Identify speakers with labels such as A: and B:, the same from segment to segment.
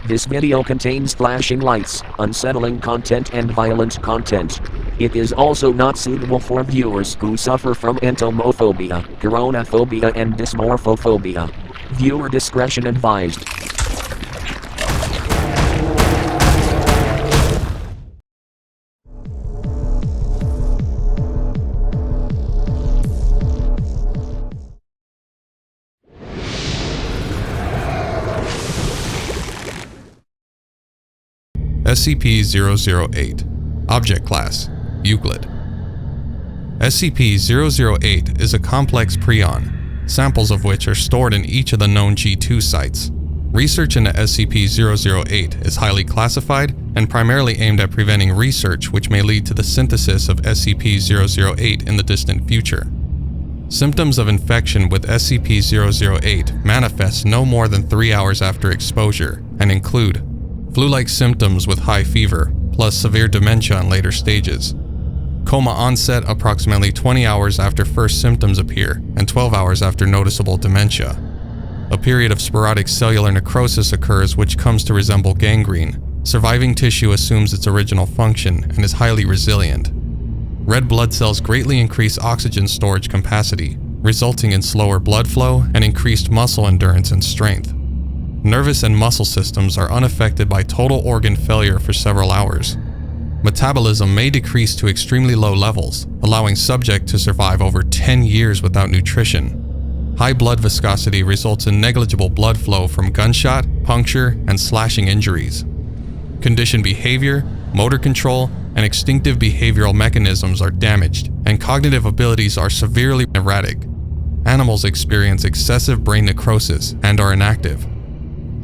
A: This video contains flashing lights, unsettling content and violent content. It is also not suitable for viewers who suffer from entomophobia, coronaphobia and dysmorphophobia. Viewer discretion advised.
B: SCP-008 Object Class Euclid. SCP-008 is a complex prion, samples of which are stored in each of the known G2 sites. Research into SCP-008 is highly classified and primarily aimed at preventing research which may lead to the synthesis of SCP-008 in the distant future. Symptoms of infection with SCP-008 manifest no more than 3 hours after exposure and include flu-like symptoms with high fever, plus severe dementia in later stages. Coma onset approximately 20 hours after first symptoms appear and 12 hours after noticeable dementia. A period of sporadic cellular necrosis occurs which comes to resemble gangrene. Surviving tissue assumes its original function and is highly resilient. Red blood cells greatly increase oxygen storage capacity, resulting in slower blood flow and increased muscle endurance and strength. Nervous and muscle systems are unaffected by total organ failure for several hours. Metabolism may decrease to extremely low levels, allowing subject to survive over 10 years without nutrition. High blood viscosity results in negligible blood flow from gunshot, puncture, and slashing injuries. Conditioned behavior, motor control, and instinctive behavioral mechanisms are damaged, and cognitive abilities are severely erratic. Animals experience excessive brain necrosis and are inactive.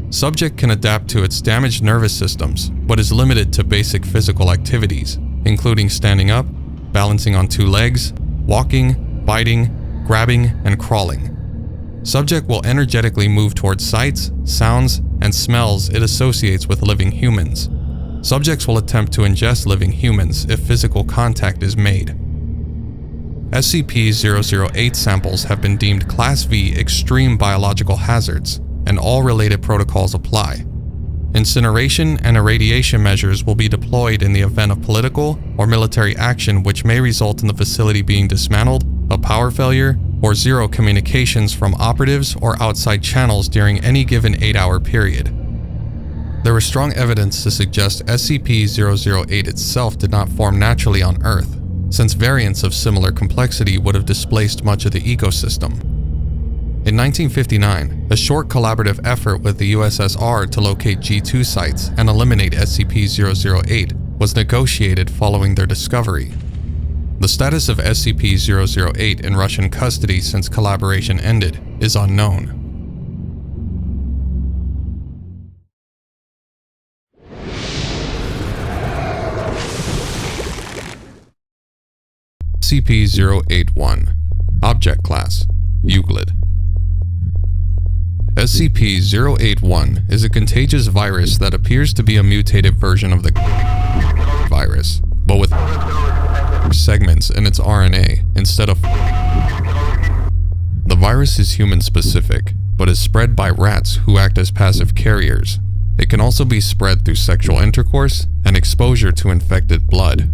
B: Subject can adapt to its damaged nervous systems, but is limited to basic physical activities, including standing up, balancing on 2 legs, walking, biting, grabbing, and crawling. Subject will energetically move towards sights, sounds, and smells it associates with living humans. Subjects will attempt to ingest living humans if physical contact is made. SCP-008 samples have been deemed Class V extreme biological hazards, and all related protocols apply. Incineration and irradiation measures will be deployed in the event of political or military action which may result in the facility being dismantled, a power failure, or zero communications from operatives or outside channels during any given 8-hour period. There is strong evidence to suggest SCP-008 itself did not form naturally on Earth, since variants of similar complexity would have displaced much of the ecosystem. In 1959, a short collaborative effort with the USSR to locate G2 sites and eliminate SCP-008 was negotiated following their discovery. The status of SCP-008 in Russian custody since collaboration ended is unknown. SCP-081 Object Class Euclid. SCP-081 is a contagious virus that appears to be a mutated version of the virus, but with segments in its RNA instead of. The virus is human-specific, but is spread by rats who act as passive carriers. It can also be spread through sexual intercourse and exposure to infected blood.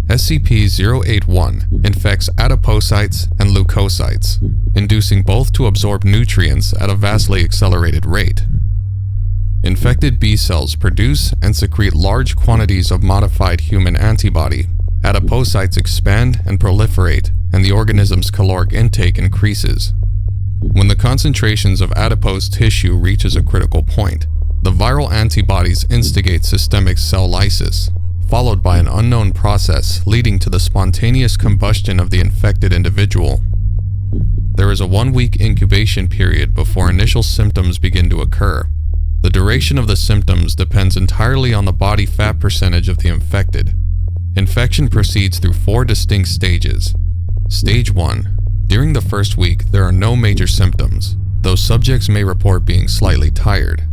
B: SCP-081 infects adipocytes and leukocytes, inducing both to absorb nutrients at a vastly accelerated rate. Infected B cells produce and secrete large quantities of modified human antibody. Adipocytes expand and proliferate, and the organism's caloric intake increases. When the concentrations of adipose tissue reaches a critical point, the viral antibodies instigate systemic cell lysis, followed by an unknown process leading to the spontaneous combustion of the infected individual. There is a 1-week incubation period before initial symptoms begin to occur. The duration of the symptoms depends entirely on the body fat percentage of the infected. Infection proceeds through 4 distinct stages. Stage 1. During the first week, there are no major symptoms, though subjects may report being slightly tired.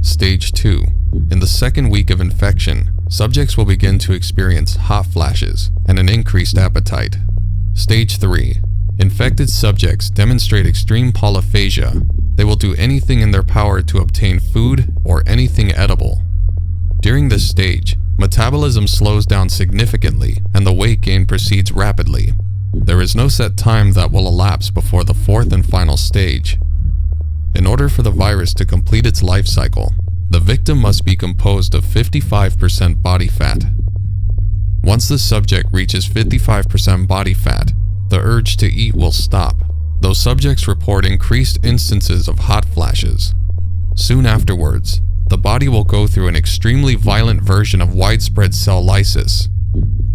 B: Stage 2. In the second week of infection, subjects will begin to experience hot flashes and an increased appetite. Stage 3. Infected subjects demonstrate extreme polyphagia, They will do anything in their power to obtain food or anything edible. During this stage, metabolism slows down significantly and the weight gain proceeds rapidly. There is no set time that will elapse before the fourth and final stage. In order for the virus to complete its life cycle, the victim must be composed of 55% body fat. Once the subject reaches 55% body fat, the urge to eat will stop, though subjects report increased instances of hot flashes. Soon afterwards, the body will go through an extremely violent version of widespread cell lysis.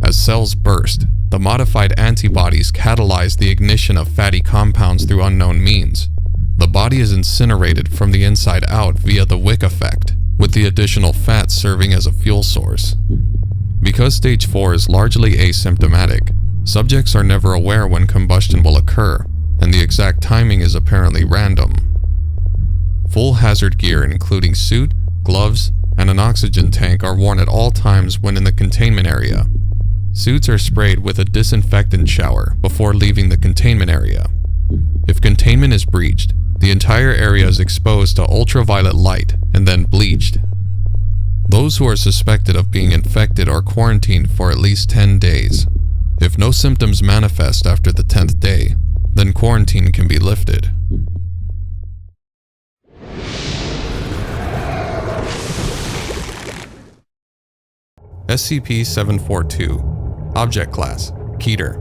B: As cells burst, the modified antibodies catalyze the ignition of fatty compounds through unknown means. The body is incinerated from the inside out via the wick effect, with the additional fat serving as a fuel source. Because stage 4 is largely asymptomatic, subjects are never aware when combustion will occur, and the exact timing is apparently random. Full hazard gear including suit, gloves, and an oxygen tank are worn at all times when in the containment area. Suits are sprayed with a disinfectant shower before leaving the containment area. If containment is breached, the entire area is exposed to ultraviolet light and then bleached. Those who are suspected of being infected are quarantined for at least 10 days. If no symptoms manifest after the 10th day, then quarantine can be lifted. SCP-742 Object Class Keter.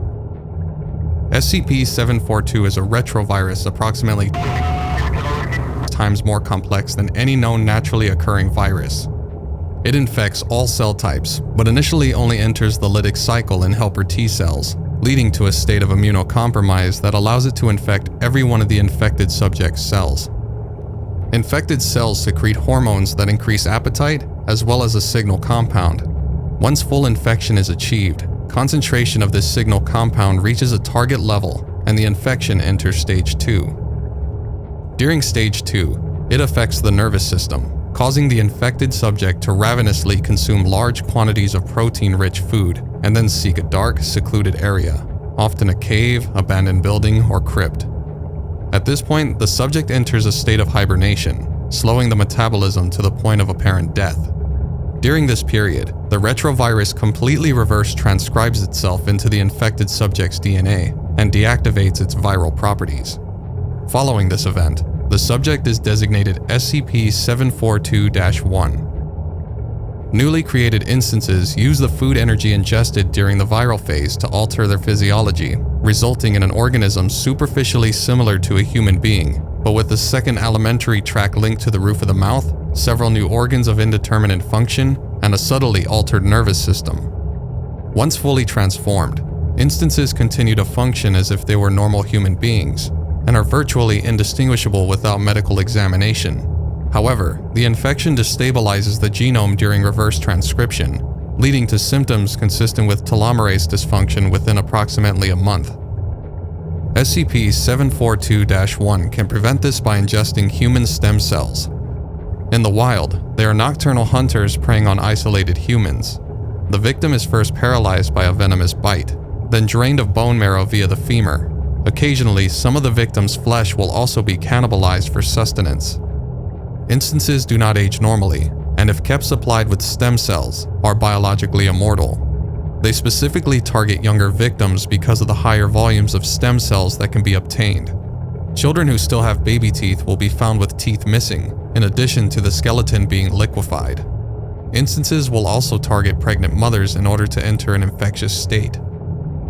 B: SCP-742 is a retrovirus approximately times more complex than any known naturally occurring virus. It infects all cell types, but initially only enters the lytic cycle in helper T cells, leading to a state of immunocompromise that allows it to infect every one of the infected subject's cells. Infected cells secrete hormones that increase appetite, as well as a signal compound. Once full infection is achieved, concentration of this signal compound reaches a target level, and the infection enters stage 2. During stage 2, it affects the nervous system, causing the infected subject to ravenously consume large quantities of protein-rich food, and then seek a dark, secluded area, often a cave, abandoned building, or crypt. At this point, the subject enters a state of hibernation, slowing the metabolism to the point of apparent death. During this period, the retrovirus completely reverse transcribes itself into the infected subject's DNA and deactivates its viral properties. Following this event, the subject is designated SCP-742-1. Newly created instances use the food energy ingested during the viral phase to alter their physiology, resulting in an organism superficially similar to a human being, but with the second alimentary tract linked to the roof of the mouth, several new organs of indeterminate function, and a subtly altered nervous system. Once fully transformed, instances continue to function as if they were normal human beings, and are virtually indistinguishable without medical examination. However, the infection destabilizes the genome during reverse transcription, leading to symptoms consistent with telomerase dysfunction within approximately a month. SCP-742-1 can prevent this by ingesting human stem cells. In the wild, they are nocturnal hunters preying on isolated humans. The victim is first paralyzed by a venomous bite, then drained of bone marrow via the femur. Occasionally, some of the victim's flesh will also be cannibalized for sustenance. Instances do not age normally, and if kept supplied with stem cells, are biologically immortal. They specifically target younger victims because of the higher volumes of stem cells that can be obtained. Children who still have baby teeth will be found with teeth missing, in addition to the skeleton being liquefied. Instances will also target pregnant mothers in order to enter an infectious state.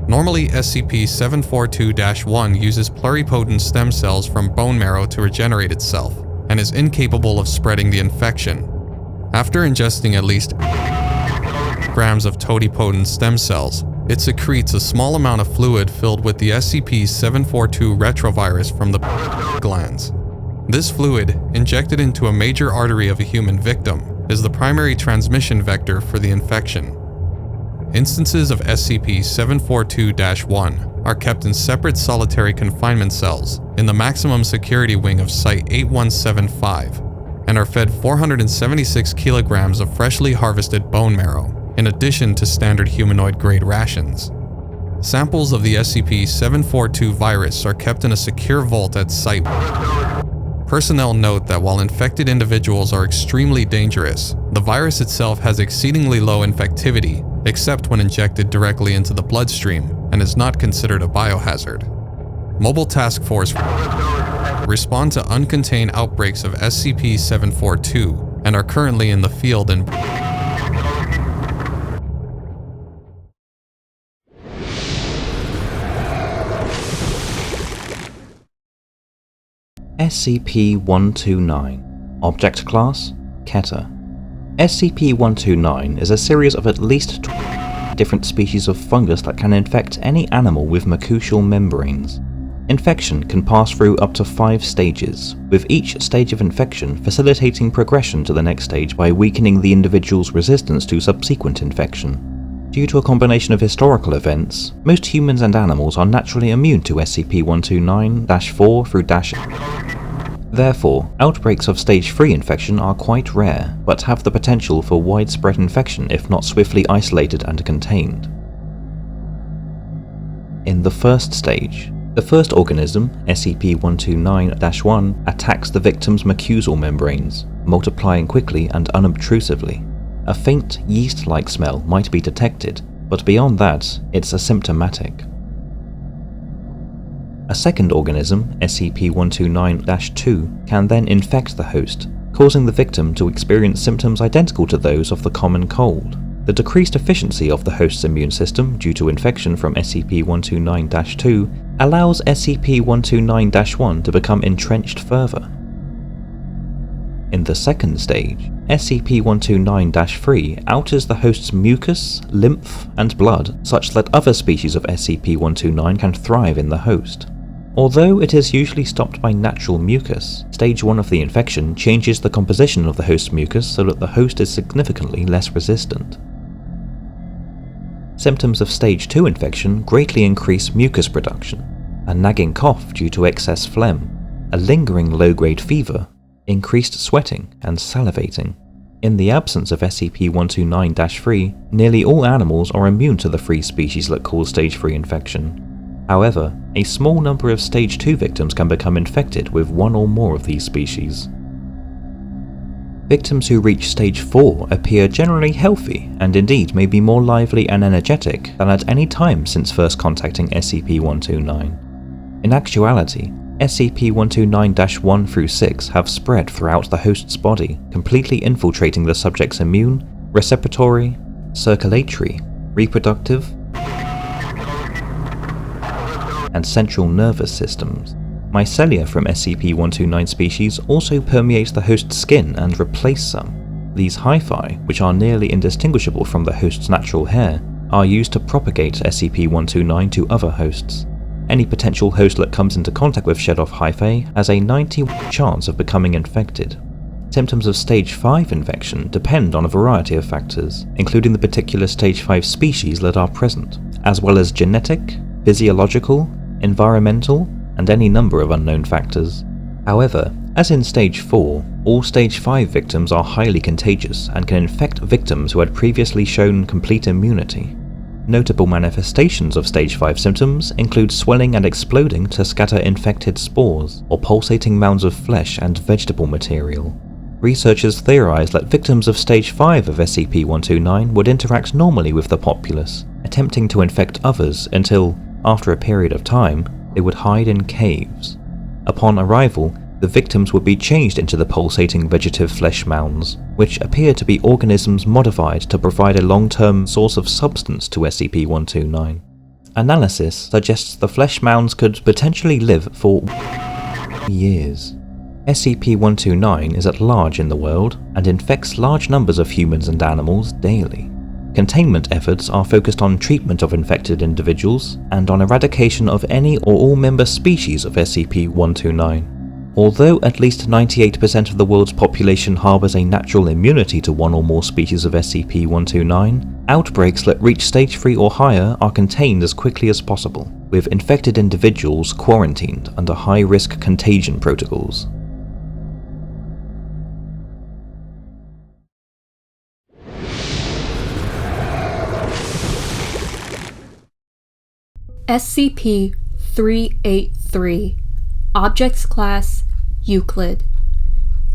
B: Normally, SCP-742-1 uses pluripotent stem cells from bone marrow to regenerate itself, and is incapable of spreading the infection. After ingesting at least grams of totipotent stem cells, it secretes a small amount of fluid filled with the SCP-742 retrovirus from the glands. This fluid, injected into a major artery of a human victim, is the primary transmission vector for the infection. Instances of SCP-742-1 are kept in separate solitary confinement cells in the maximum security wing of Site-8175 and are fed 476 kilograms of freshly harvested bone marrow, in addition to standard humanoid-grade rations. Samples of the SCP-742 virus are kept in a secure vault at Site. Personnel note that while infected individuals are extremely dangerous, the virus itself has exceedingly low infectivity, except when injected directly into the bloodstream, and is not considered a biohazard. Mobile Task Force respond to uncontained outbreaks of SCP-742 and are currently in the field in
C: SCP-129. Object Class: Keter. SCP-129 is a series of at least 20 different species of fungus that can infect any animal with mucosal membranes. Infection can pass through up to 5 stages, with each stage of infection facilitating progression to the next stage by weakening the individual's resistance to subsequent infection. Due to a combination of historical events, most humans and animals are naturally immune to SCP-129-4 through Therefore, outbreaks of Stage 3 infection are quite rare, but have the potential for widespread infection if not swiftly isolated and contained. In the first stage, the first organism, SCP-129-1, attacks the victim's mucosal membranes, multiplying quickly and unobtrusively. A faint, yeast-like smell might be detected, but beyond that, it's asymptomatic. A second organism, SCP-129-2, can then infect the host, causing the victim to experience symptoms identical to those of the common cold. The decreased efficiency of the host's immune system due to infection from SCP-129-2 allows SCP-129-1 to become entrenched further. In the second stage, SCP-129-3 alters the host's mucus, lymph, and blood such that other species of SCP-129 can thrive in the host. Although it is usually stopped by natural mucus, Stage 1 of the infection changes the composition of the host's mucus so that the host is significantly less resistant. Symptoms of Stage 2 infection greatly increase mucus production, a nagging cough due to excess phlegm, a lingering low-grade fever, increased sweating and salivating. In the absence of SCP-129-3, nearly all animals are immune to the 3 species that cause Stage 3 infection. However, a small number of Stage 2 victims can become infected with one or more of these species. Victims who reach Stage 4 appear generally healthy and indeed may be more lively and energetic than at any time since first contacting SCP-129. In actuality, SCP-129-1 through 6 have spread throughout the host's body, completely infiltrating the subject's immune, respiratory, circulatory, reproductive, and central nervous systems. Mycelia from SCP-129 species also permeate the host's skin and replace some. These hyphae, which are nearly indistinguishable from the host's natural hair, are used to propagate SCP-129 to other hosts. Any potential host that comes into contact with shed-off hyphae has a 90% chance of becoming infected. Symptoms of Stage 5 infection depend on a variety of factors, including the particular Stage 5 species that are present, as well as genetic, physiological, environmental, and any number of unknown factors. However, as in Stage 4, all Stage 5 victims are highly contagious and can infect victims who had previously shown complete immunity. Notable manifestations of Stage 5 symptoms include swelling and exploding to scatter infected spores, or pulsating mounds of flesh and vegetable material. Researchers theorize that victims of Stage 5 of SCP-129 would interact normally with the populace, attempting to infect others until, after a period of time, they would hide in caves. Upon arrival, the victims would be changed into the pulsating vegetative flesh mounds, which appear to be organisms modified to provide a long-term source of substance to SCP-129. Analysis suggests the flesh mounds could potentially live for years. SCP-129 is at large in the world and infects large numbers of humans and animals daily. Containment efforts are focused on treatment of infected individuals and on eradication of any or all member species of SCP-129. Although at least 98% of the world's population harbours a natural immunity to one or more species of SCP-129, outbreaks that reach Stage 3 or higher are contained as quickly as possible, with infected individuals quarantined under high-risk contagion protocols.
D: SCP-383. Objects Class: Euclid.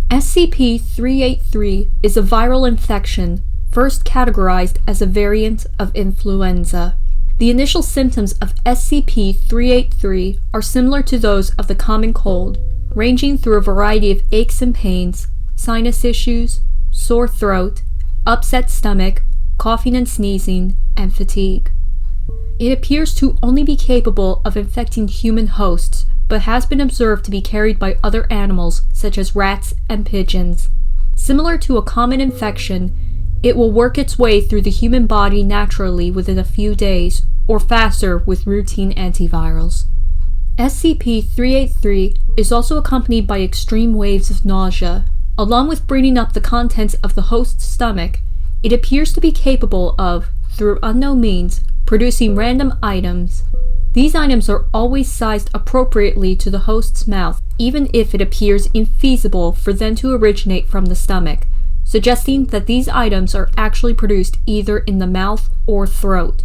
D: SCP-383 is a viral infection, first categorized as a variant of influenza. The initial symptoms of SCP-383 are similar to those of the common cold, ranging through a variety of aches and pains, sinus issues, sore throat, upset stomach, coughing and sneezing, and fatigue. It appears to only be capable of infecting human hosts, but has been observed to be carried by other animals such as rats and pigeons. Similar to a common infection, it will work its way through the human body naturally within a few days, or faster with routine antivirals. SCP-383 is also accompanied by extreme waves of nausea. Along with breathing up the contents of the host's stomach, it appears to be capable of, through unknown means, producing random items. These items are always sized appropriately to the host's mouth, even if it appears infeasible for them to originate from the stomach, suggesting that these items are actually produced either in the mouth or throat.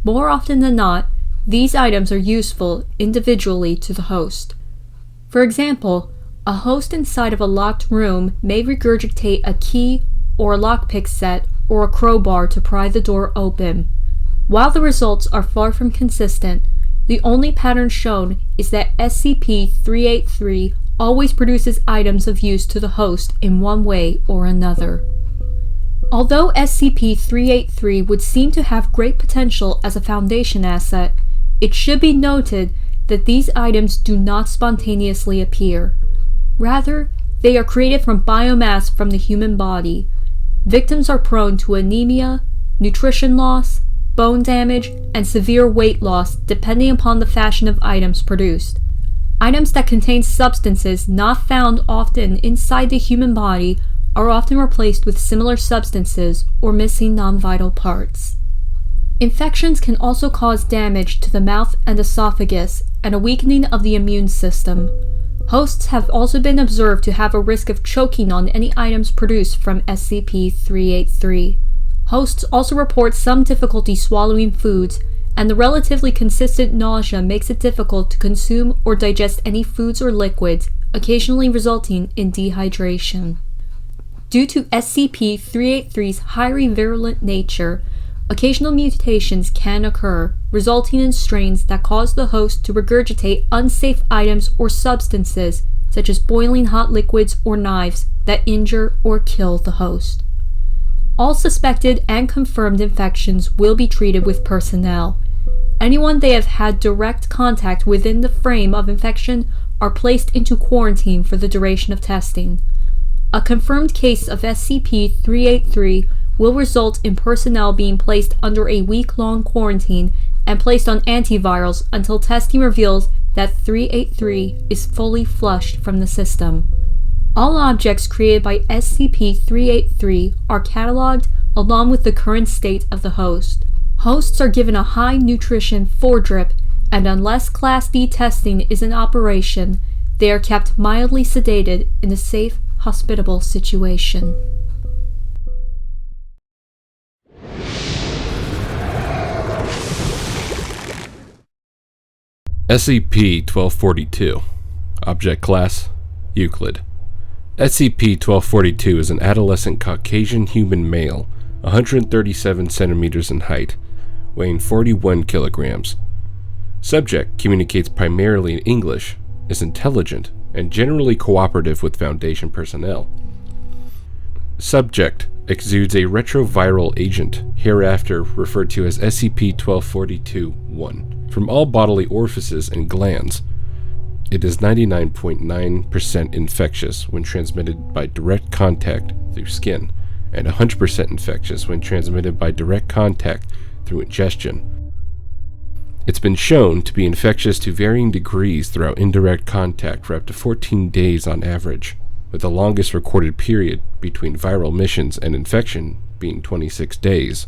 D: More often than not, these items are useful individually to the host. For example, a host inside of a locked room may regurgitate a key or a lockpick set or a crowbar to pry the door open. While the results are far from consistent, the only pattern shown is that SCP-383 always produces items of use to the host in one way or another. Although SCP-383 would seem to have great potential as a Foundation asset, it should be noted that these items do not spontaneously appear. Rather, they are created from biomass from the human body. Victims are prone to anemia, nutrition loss, bone damage, and severe weight loss depending upon the fashion of items produced. Items that contain substances not found often inside the human body are often replaced with similar substances or missing non-vital parts. Infections can also cause damage to the mouth and esophagus and a weakening of the immune system. Hosts have also been observed to have a risk of choking on any items produced from SCP-383. Hosts also report some difficulty swallowing foods, and the relatively consistent nausea makes it difficult to consume or digest any foods or liquids, occasionally resulting in dehydration. Due to SCP-383's highly virulent nature, occasional mutations can occur, resulting in strains that cause the host to regurgitate unsafe items or substances, such as boiling hot liquids or knives, that injure or kill the host. All suspected and confirmed infections will be treated with personnel. Anyone they have had direct contact within the frame of infection are placed into quarantine for the duration of testing. A confirmed case of SCP-383 will result in personnel being placed under a week-long quarantine and placed on antivirals until testing reveals that 383 is fully flushed from the system. All objects created by SCP-383 are cataloged along with the current state of the host. Hosts are given a high nutrition foredrip, and unless Class D testing is in operation, they are kept mildly sedated in a safe, hospitable situation.
E: SCP-1242. Object Class: Euclid. SCP-1242 is an adolescent Caucasian human male, 137 centimeters in height, weighing 41 kilograms. Subject communicates primarily in English, is intelligent, and generally cooperative with Foundation personnel. Subject exudes a retroviral agent, hereafter referred to as SCP-1242-1, from all bodily orifices and glands. It is 99.9% infectious when transmitted by direct contact through skin, and 100% infectious when transmitted by direct contact through ingestion. It's been shown to be infectious to varying degrees throughout indirect contact for up to 14 days on average, with the longest recorded period between viral missions and infection being 26 days.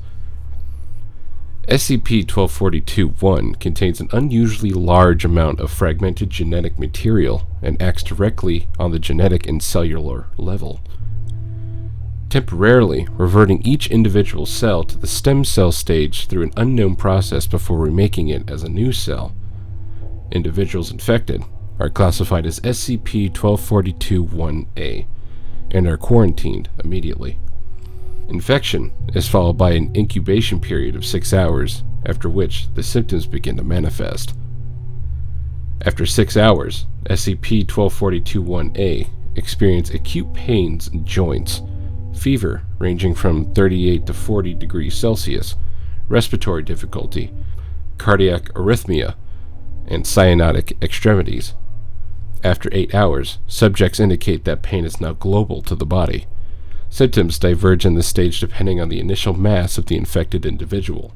E: SCP-1242-1 contains an unusually large amount of fragmented genetic material and acts directly on the genetic and cellular level, temporarily reverting each individual cell to the stem cell stage through an unknown process before remaking it as a new cell. Individuals infected are classified as SCP-1242-1A and are quarantined immediately. Infection is followed by an incubation period of 6 hours, after which the symptoms begin to manifest. After 6 hours, SCP-1242-1A experience acute pains in joints, fever ranging from 38 to 40 degrees Celsius, respiratory difficulty, cardiac arrhythmia, and cyanotic extremities. After 8 hours, subjects indicate that pain is now global to the body. Symptoms diverge in this stage depending on the initial mass of the infected individual.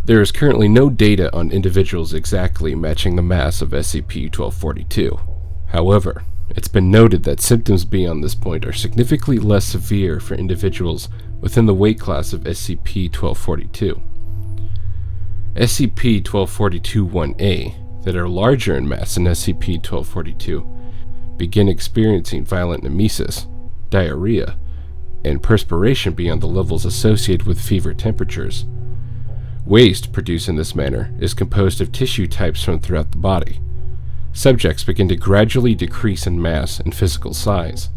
E: There is currently no data on individuals exactly matching the mass of SCP-1242. However, it's been noted that symptoms beyond this point are significantly less severe for individuals within the weight class of SCP-1242. SCP-1242-1A that are larger in mass than SCP-1242 begin experiencing violent emesis, diarrhea, and perspiration beyond the levels associated with fever temperatures. Waste produced in this manner is composed of tissue types from throughout the body. Subjects begin to gradually decrease in mass and physical size.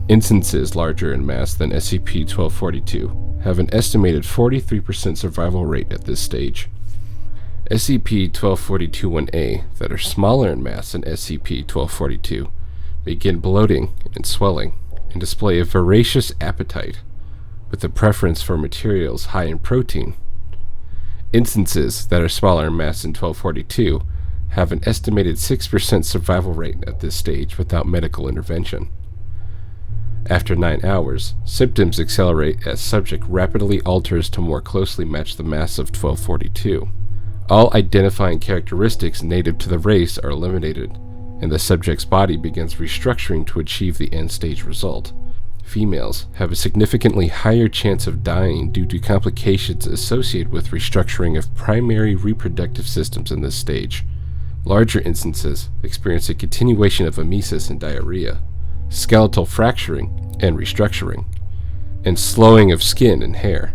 E: Instances larger in mass than SCP-1242 have an estimated 43% survival rate at this stage. SCP-1242-1A that are smaller in mass than SCP-1242 begin bloating and swelling and display a voracious appetite, with a preference for materials high in protein. Instances that are smaller in mass than 1242 have an estimated 6% survival rate at this stage without medical intervention. After 9 hours, symptoms accelerate as subject rapidly alters to more closely match the mass of 1242. All identifying characteristics native to the race are eliminated, and the subject's body begins restructuring to achieve the end-stage result. Females have a significantly higher chance of dying due to complications associated with restructuring of primary reproductive systems in this stage. Larger instances experience a continuation of emesis and diarrhea, skeletal fracturing and restructuring, and slowing of skin and hair.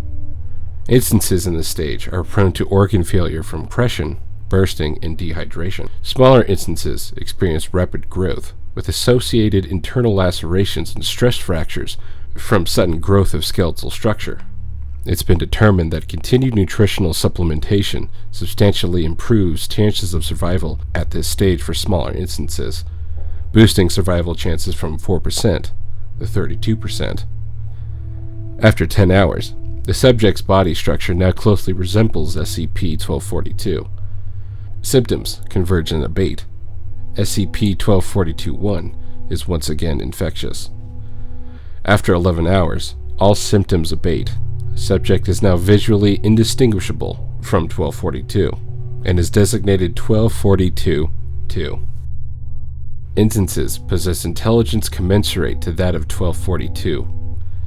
E: Instances in this stage are prone to organ failure from compression, bursting, and dehydration. Smaller instances experience rapid growth, with associated internal lacerations and stress fractures from sudden growth of skeletal structure. It's been determined that continued nutritional supplementation substantially improves chances of survival at this stage for smaller instances, boosting survival chances from 4% to 32%. After 10 hours, the subject's body structure now closely resembles SCP-1242. Symptoms converge and abate. SCP-1242-1 is once again infectious. After 11 hours, all symptoms abate. Subject is now visually indistinguishable from 1242 and is designated 1242-2. Instances possess intelligence commensurate to that of 1242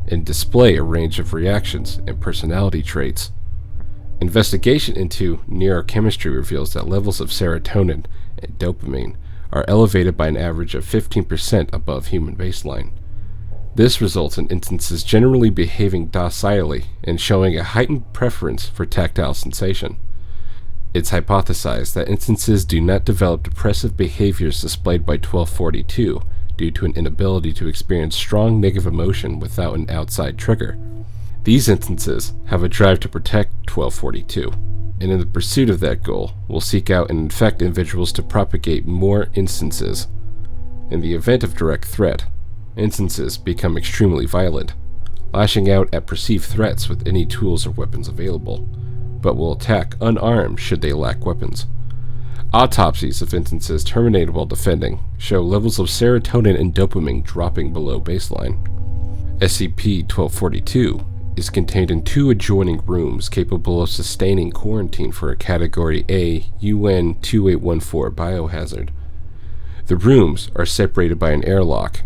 E: and display a range of reactions and personality traits. Investigation into neurochemistry reveals that levels of serotonin and dopamine are elevated by an average of 15% above human baseline. This results in instances generally behaving docilely and showing a heightened preference for tactile sensation. It's hypothesized that instances do not develop depressive behaviors displayed by 1242 due to an inability to experience strong negative emotion without an outside trigger. These instances have a drive to protect 1242, and in the pursuit of that goal, will seek out and infect individuals to propagate more instances. In the event of direct threat, instances become extremely violent, lashing out at perceived threats with any tools or weapons available, but will attack unarmed should they lack weapons. Autopsies of instances terminated while defending show levels of serotonin and dopamine dropping below baseline. SCP-1242 is contained in 2 adjoining rooms capable of sustaining quarantine for a Category A UN-2814 biohazard. The rooms are separated by an airlock.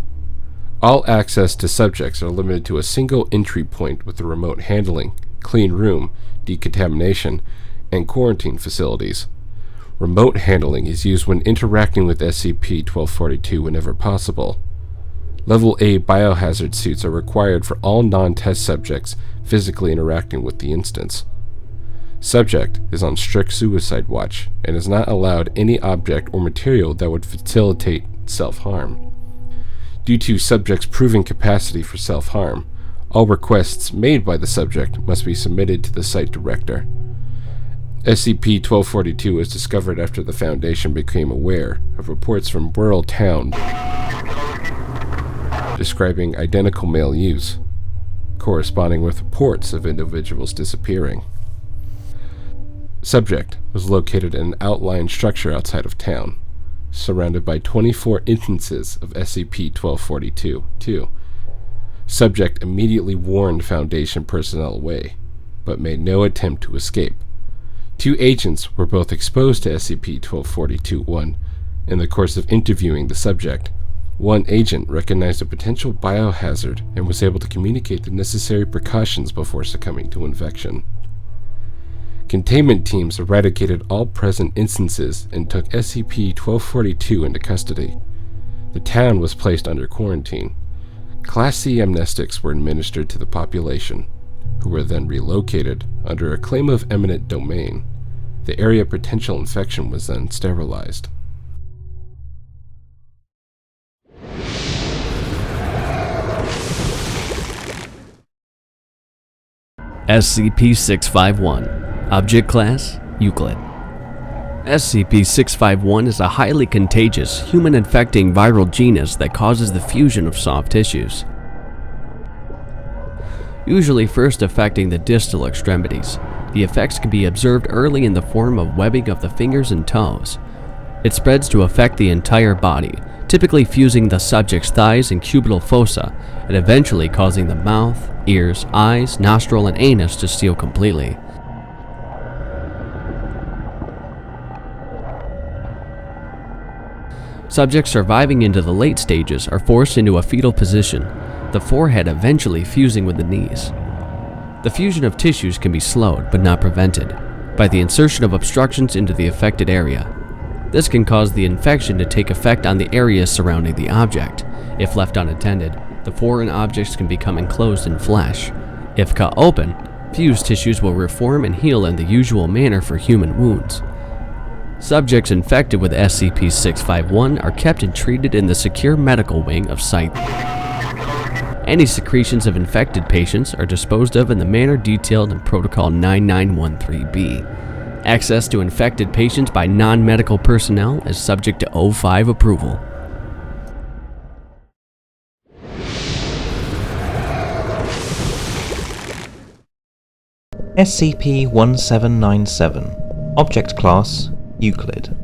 E: All access to subjects are limited to a single entry point with the remote handling, clean room, decontamination, and quarantine facilities. Remote handling is used when interacting with SCP-1242 whenever possible. Level A biohazard suits are required for all non-test subjects physically interacting with the instance. Subject is on strict suicide watch and is not allowed any object or material that would facilitate self-harm. Due to subject's proven capacity for self-harm, all requests made by the subject must be submitted to the site director. SCP-1242 was discovered after the Foundation became aware of reports from rural town describing identical male use, corresponding with reports of individuals disappearing. Subject was located in an outlying structure outside of town, surrounded by 24 instances of SCP-1242. Subject immediately warned Foundation personnel away, but made no attempt to escape. 2 agents were both exposed to SCP-1242-1 in the course of interviewing the subject. One agent recognized a potential biohazard and was able to communicate the necessary precautions before succumbing to infection. Containment teams eradicated all present instances and took SCP-1242 into custody. The town was placed under quarantine. Class C amnestics were administered to the population, who were then relocated under a claim of eminent domain. The area of potential infection was then sterilized.
F: SCP-651. Object Class: Euclid. SCP-651 is a highly contagious, human-infecting viral genus that causes the fusion of soft tissues, usually first affecting the distal extremities. The effects can be observed early in the form of webbing of the fingers and toes. It spreads to affect the entire body, typically fusing the subject's thighs and cubital fossa, and eventually causing the mouth, ears, eyes, nostril, and anus to seal completely. Subjects surviving into the late stages are forced into a fetal position, the forehead eventually fusing with the knees. The fusion of tissues can be slowed, but not prevented, by the insertion of obstructions into the affected area. This can cause the infection to take effect on the areas surrounding the object. If left unattended, the foreign objects can become enclosed in flesh. If cut open, fused tissues will reform and heal in the usual manner for human wounds. Subjects infected with SCP-651 are kept and treated in the secure medical wing of Site. Any secretions of infected patients are disposed of in the manner detailed in Protocol 9913-B. Access to infected patients by non-medical personnel is subject to O5 approval.
C: SCP-1797. Object Class: Euclid.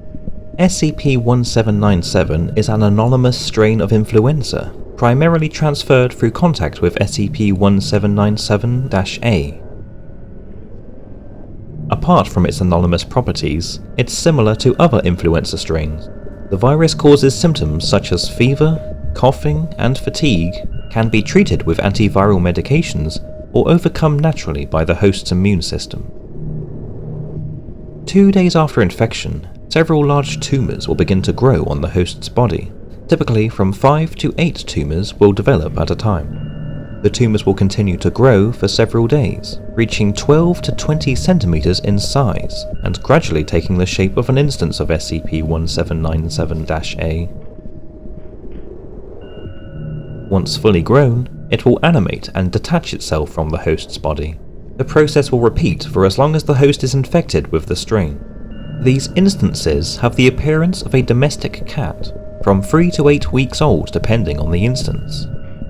C: SCP-1797 is an anonymous strain of influenza, primarily transferred through contact with SCP-1797-A. Apart from its anonymous properties, it's similar to other influenza strains. The virus causes symptoms such as fever, coughing, and fatigue, can be treated with antiviral medications, or overcome naturally by the host's immune system. 2 days after infection, several large tumours will begin to grow on the host's body. Typically from 5 to 8 tumours will develop at a time. The tumours will continue to grow for several days, reaching 12 to 20 centimeters in size, and gradually taking the shape of an instance of SCP-1797-A. Once fully grown, it will animate and detach itself from the host's body. The process will repeat for as long as the host is infected with the strain. These instances have the appearance of a domestic cat, from 3 to 8 weeks old depending on the instance.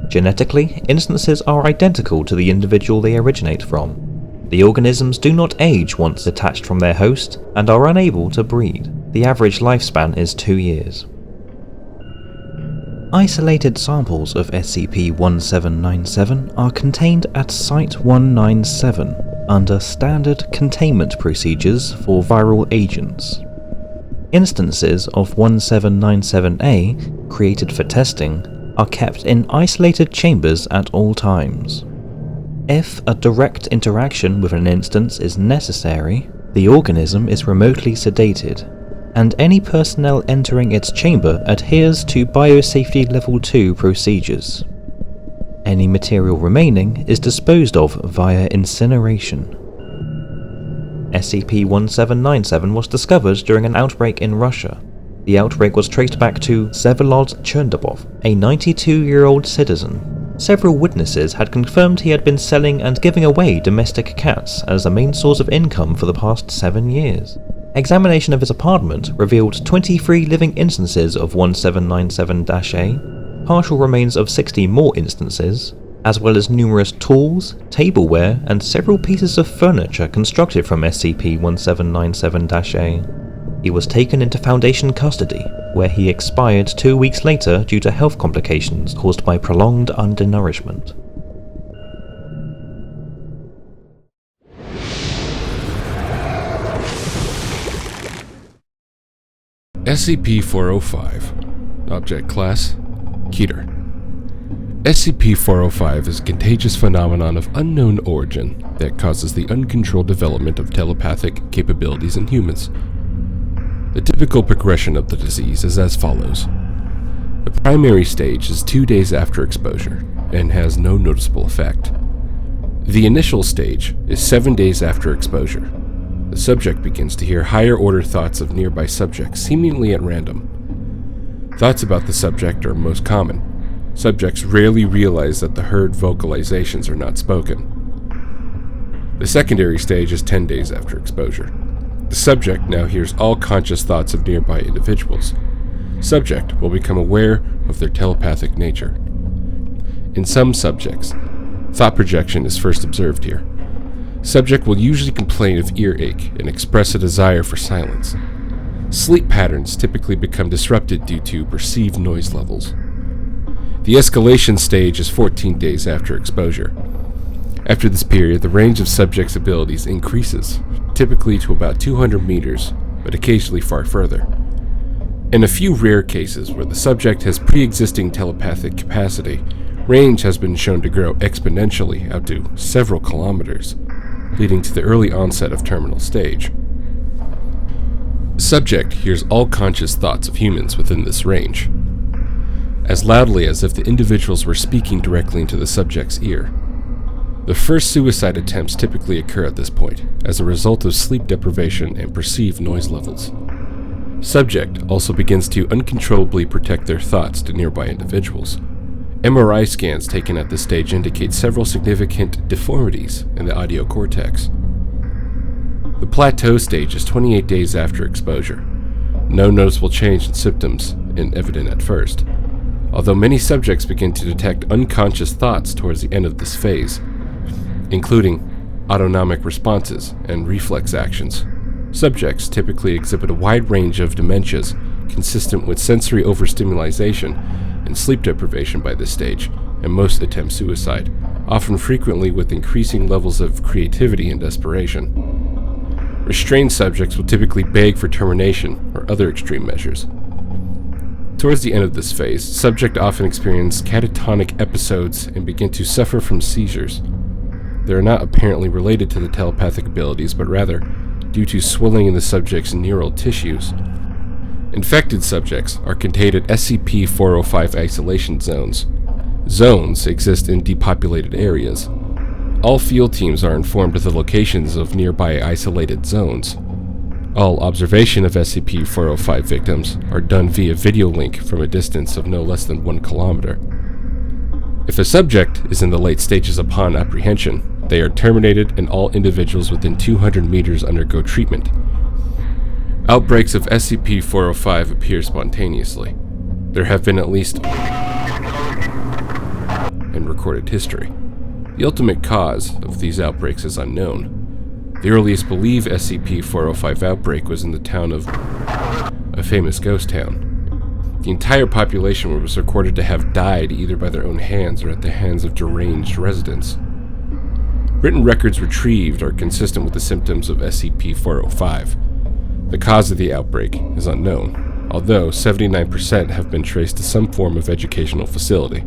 C: Genetically, instances are identical to the individual they originate from. The organisms do not age once detached from their host and are unable to breed. The average lifespan is 2 years. Isolated samples of SCP-1797 are contained at Site-197 under Standard Containment Procedures for Viral Agents. Instances of 1797-A, created for testing, are kept in isolated chambers at all times. If a direct interaction with an instance is necessary, the organism is remotely sedated, and any personnel entering its chamber adheres to Biosafety Level 2 procedures. Any material remaining is disposed of via incineration. SCP-1797 was discovered during an outbreak in Russia. The outbreak was traced back to Vsevolod Cherndobov, a 92-year-old citizen. Several witnesses had confirmed he had been selling and giving away domestic cats as the main source of income for the past 7 years. Examination of his apartment revealed 23 living instances of 1797-A, partial remains of 60 more instances, as well as numerous tools, tableware, and several pieces of furniture constructed from SCP-1797-A. He was taken into Foundation custody, where he expired 2 weeks later due to health complications caused by prolonged undernourishment.
E: SCP-405. Object Class: Keter. SCP-405 is a contagious phenomenon of unknown origin that causes the uncontrolled development of telepathic capabilities in humans. The typical progression of the disease is as follows. The primary stage is 2 days after exposure and has no noticeable effect. The initial stage is 7 days after exposure. The subject begins to hear higher-order thoughts of nearby subjects, seemingly at random. Thoughts about the subject are most common. Subjects rarely realize that the heard vocalizations are not spoken. The secondary stage is 10 days after exposure. The subject now hears all conscious thoughts of nearby individuals. Subject will become aware of their telepathic nature. In some subjects, thought projection is first observed here. Subject will usually complain of earache and express a desire for silence. Sleep patterns typically become disrupted due to perceived noise levels. The escalation stage is 14 days after exposure. After this period, the range of subject's abilities increases, typically to about 200 meters, but occasionally far further. In a few rare cases where the subject has pre-existing telepathic capacity, range has been shown to grow exponentially out to several kilometers, leading to the early onset of terminal stage. Subject hears all conscious thoughts of humans within this range, as loudly as if the individuals were speaking directly into the subject's ear. The first suicide attempts typically occur at this point, as a result of sleep deprivation and perceived noise levels. Subject also begins to uncontrollably protect their thoughts to nearby individuals. MRI scans taken at this stage indicate several significant deformities in the audio cortex. The plateau stage is 28 days after exposure. No noticeable change in symptoms is evident at first, although many subjects begin to detect unconscious thoughts towards the end of this phase, including autonomic responses and reflex actions. Subjects typically exhibit a wide range of dementias consistent with sensory overstimulation and sleep deprivation by this stage, and most attempt suicide, often frequently with increasing levels of creativity and desperation. Restrained subjects will typically beg for termination or other extreme measures. Towards the end of this phase, subjects often experience catatonic episodes and begin to suffer from seizures. They are not apparently related to the telepathic abilities, but rather due to swelling in the subject's neural tissues. Infected subjects are contained at SCP-405 isolation zones. Zones exist in depopulated areas. All field teams are informed of the locations of nearby isolated zones. All observation of SCP-405 victims are done via video link from a distance of no less than 1 kilometer. If a subject is in the late stages upon apprehension, they are terminated and all individuals within 200 meters undergo treatment. Outbreaks of SCP-405 appear spontaneously. There have been at least in recorded history. The ultimate cause of these outbreaks is unknown. The earliest believed SCP-405 outbreak was in the town of a famous ghost town. The entire population was recorded to have died either by their own hands or at the hands of deranged residents. Written records retrieved are consistent with the symptoms of SCP-405. The cause of the outbreak is unknown, although 79% have been traced to some form of educational facility.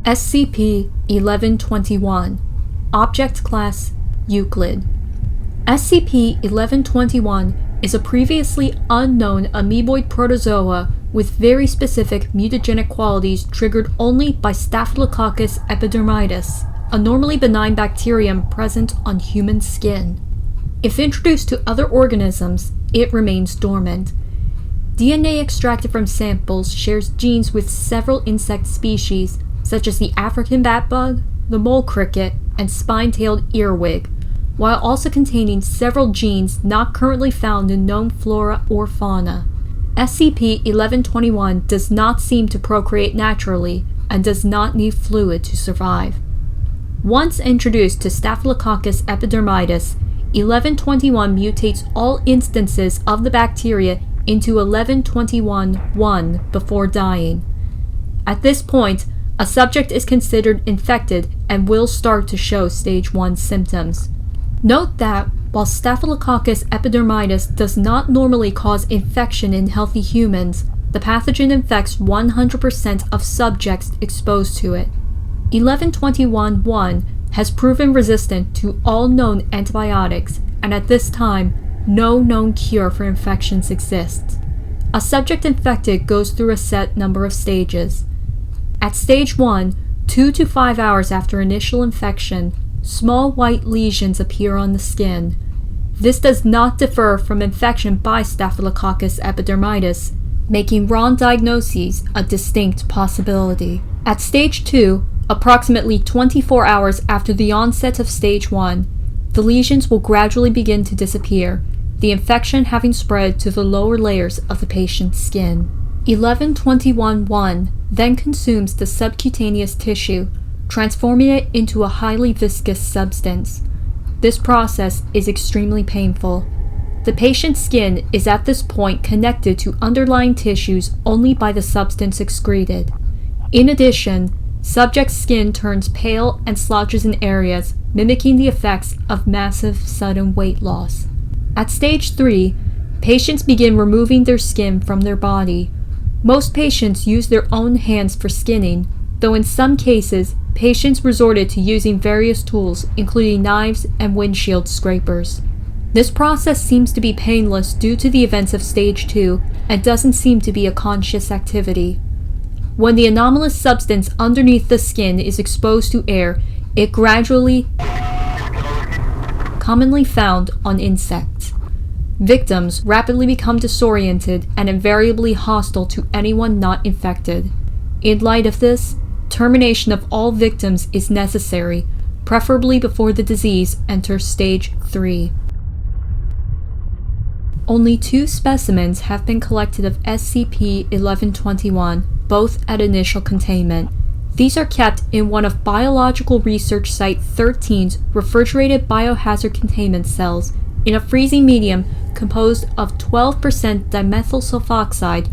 D: SCP-1121. Object Class: Euclid. SCP-1121 is a previously unknown amoeboid protozoa with very specific mutagenic qualities triggered only by Staphylococcus epidermidis, a normally benign bacterium present on human skin. If introduced to other organisms, it remains dormant. DNA extracted from samples shares genes with several insect species, such as the African batbug, the mole cricket, and spine-tailed earwig, while also containing several genes not currently found in known flora or fauna. SCP-1121 does not seem to procreate naturally and does not need fluid to survive. Once introduced to Staphylococcus epidermidis, 1121 mutates all instances of the bacteria into 1121-1 before dying. At this point, a subject is considered infected and will start to show stage 1 symptoms. Note that, while Staphylococcus epidermidis does not normally cause infection in healthy humans, the pathogen infects 100% of subjects exposed to it. 1121-1 has proven resistant to all known antibiotics, and at this time, no known cure for infections exists. A subject infected goes through a set number of stages. At stage 1, 2 to 5 hours after initial infection, small white lesions appear on the skin. This does not differ from infection by Staphylococcus epidermidis, making wrong diagnoses a distinct possibility. At stage 2, approximately 24 hours after the onset of stage 1, the lesions will gradually begin to disappear, the infection having spread to the lower layers of the patient's skin. 1121-1 then consumes the subcutaneous tissue, transforming it into a highly viscous substance. This process is extremely painful. The patient's skin is at this point connected to underlying tissues only by the substance excreted. In addition, subject's skin turns pale and splotches in areas, mimicking the effects of massive sudden weight loss. At stage 3, patients begin removing their skin from their body. Most patients use their own hands for skinning, though in some cases, patients resorted to using various tools, including knives and windshield scrapers. This process seems to be painless due to the events of stage 2 and doesn't seem to be a conscious activity. When the anomalous substance underneath the skin is exposed to air, it gradually commonly found on insects. Victims rapidly become disoriented and invariably hostile to anyone not infected. In light of this, termination of all victims is necessary, preferably before the disease enters stage 3. Only 2 specimens have been collected of SCP-1121, both at initial containment. These are kept in one of Biological Research Site 13's refrigerated biohazard containment cells in a freezing medium composed of 12% dimethyl sulfoxide,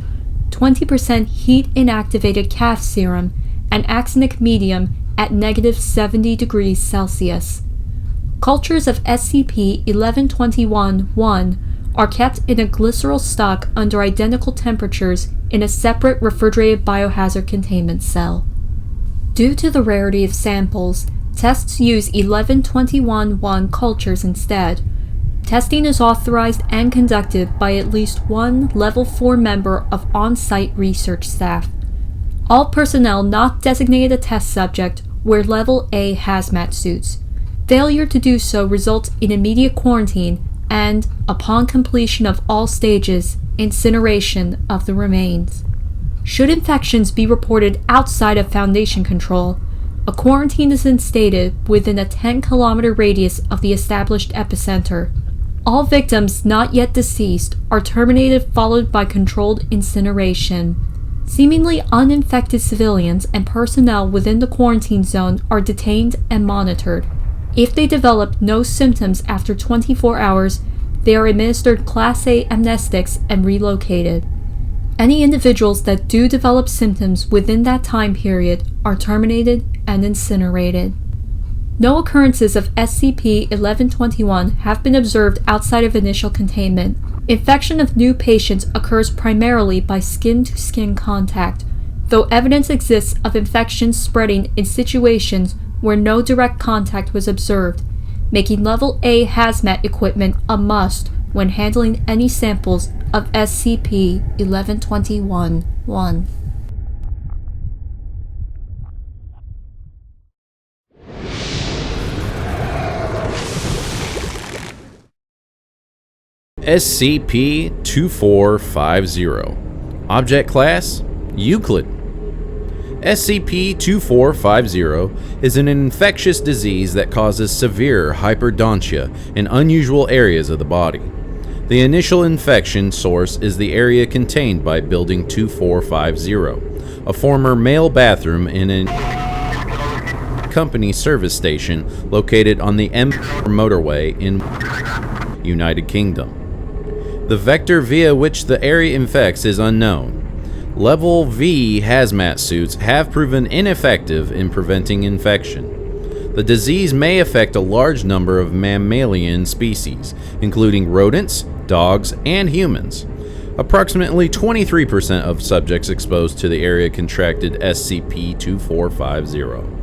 D: 20% heat-inactivated calf serum, and axonic medium at -70 degrees Celsius. Cultures of SCP-1121-1 are kept in a glycerol stock under identical temperatures in a separate refrigerated biohazard containment cell. Due to the rarity of samples, tests use 1121-1 cultures instead. Testing is authorized and conducted by at least one Level 4 member of on-site research staff. All personnel not designated a test subject wear Level A hazmat suits. Failure to do so results in immediate quarantine and, upon completion of all stages, incineration of the remains. Should infections be reported outside of Foundation control, a quarantine is instated within a 10-kilometer radius of the established epicenter. All victims not yet deceased are terminated, followed by controlled incineration. Seemingly uninfected civilians and personnel within the quarantine zone are detained and monitored. If they develop no symptoms after 24 hours, they are administered Class A amnestics and relocated. Any individuals that do develop symptoms within that time period are terminated and incinerated. No occurrences of SCP-1121 have been observed outside of initial containment. Infection of new patients occurs primarily by skin-to-skin contact, though evidence exists of infections spreading in situations where no direct contact was observed, making Level A hazmat equipment a must when handling any samples of SCP-1121-1.
G: SCP-2450. Object Class: Euclid. SCP-2450 is an infectious disease that causes severe hyperdontia in unusual areas of the body. The initial infection source is the area contained by Building 2450, a former male bathroom in a company service station located on the M4 motorway in United Kingdom. The vector via which the area infects is unknown. Level V hazmat suits have proven ineffective in preventing infection. The disease may affect a large number of mammalian species, including rodents, dogs, and humans. Approximately 23% of subjects exposed to the area contracted SCP-2450.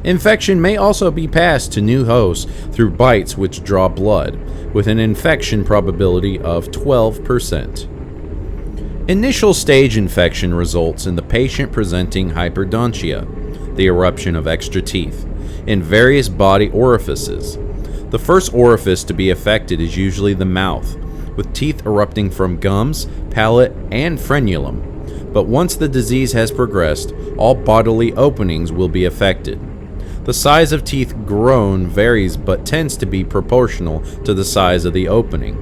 G: Infection may also be passed to new hosts through bites which draw blood, with an infection probability of 12%. Initial stage infection results in the patient presenting hyperdontia, the eruption of extra teeth, in various body orifices. The first orifice to be affected is usually the mouth, with teeth erupting from gums, palate, and frenulum. But once the disease has progressed, all bodily openings will be affected. The size of teeth grown varies but tends to be proportional to the size of the opening.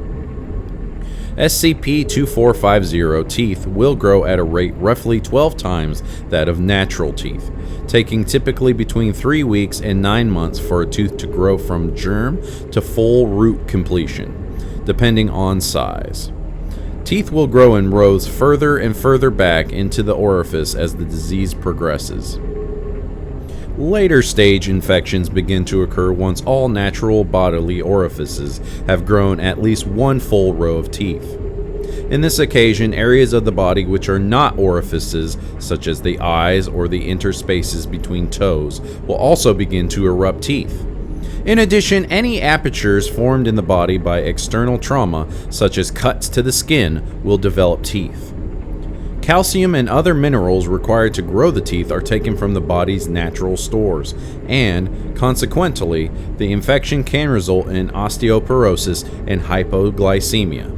G: SCP-2450 teeth will grow at a rate roughly 12 times that of natural teeth, taking typically between 3 weeks and 9 months for a tooth to grow from germ to full root completion, depending on size. Teeth will grow in rows further and further back into the orifice as the disease progresses. Later stage infections begin to occur once all natural bodily orifices have grown at least one full row of teeth. In this occasion, areas of the body which are not orifices, such as the eyes or the interspaces between toes, will also begin to erupt teeth. In addition, any apertures formed in the body by external trauma, such as cuts to the skin, will develop teeth. Calcium and other minerals required to grow the teeth are taken from the body's natural stores, and, consequently, the infection can result in osteoporosis and hypoglycemia.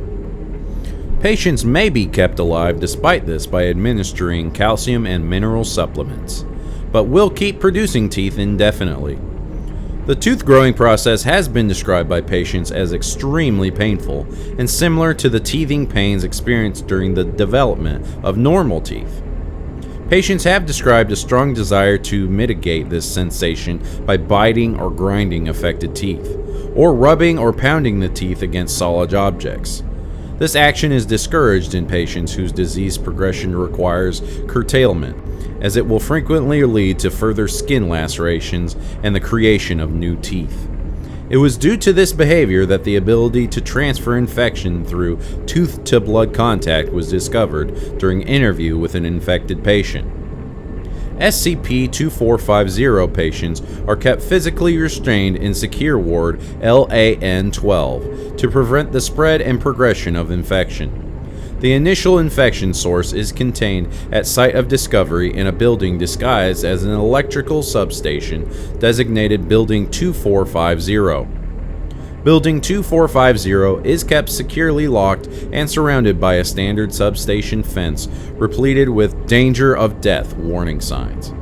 G: Patients may be kept alive despite this by administering calcium and mineral supplements, but will keep producing teeth indefinitely. The tooth growing process has been described by patients as extremely painful and similar to the teething pains experienced during the development of normal teeth. Patients have described a strong desire to mitigate this sensation by biting or grinding affected teeth, or rubbing or pounding the teeth against solid objects. This action is discouraged in patients whose disease progression requires curtailment, as it will frequently lead to further skin lacerations and the creation of new teeth. It was due to this behavior that the ability to transfer infection through tooth-to-blood contact was discovered during interview with an infected patient. SCP-2450 patients are kept physically restrained in Secure Ward LAN-12 to prevent the spread and progression of infection. The initial infection source is contained at site of discovery in a building disguised as an electrical substation designated Building 2450. Building 2450 is kept securely locked and surrounded by a standard substation fence repleted with danger of death warning signs.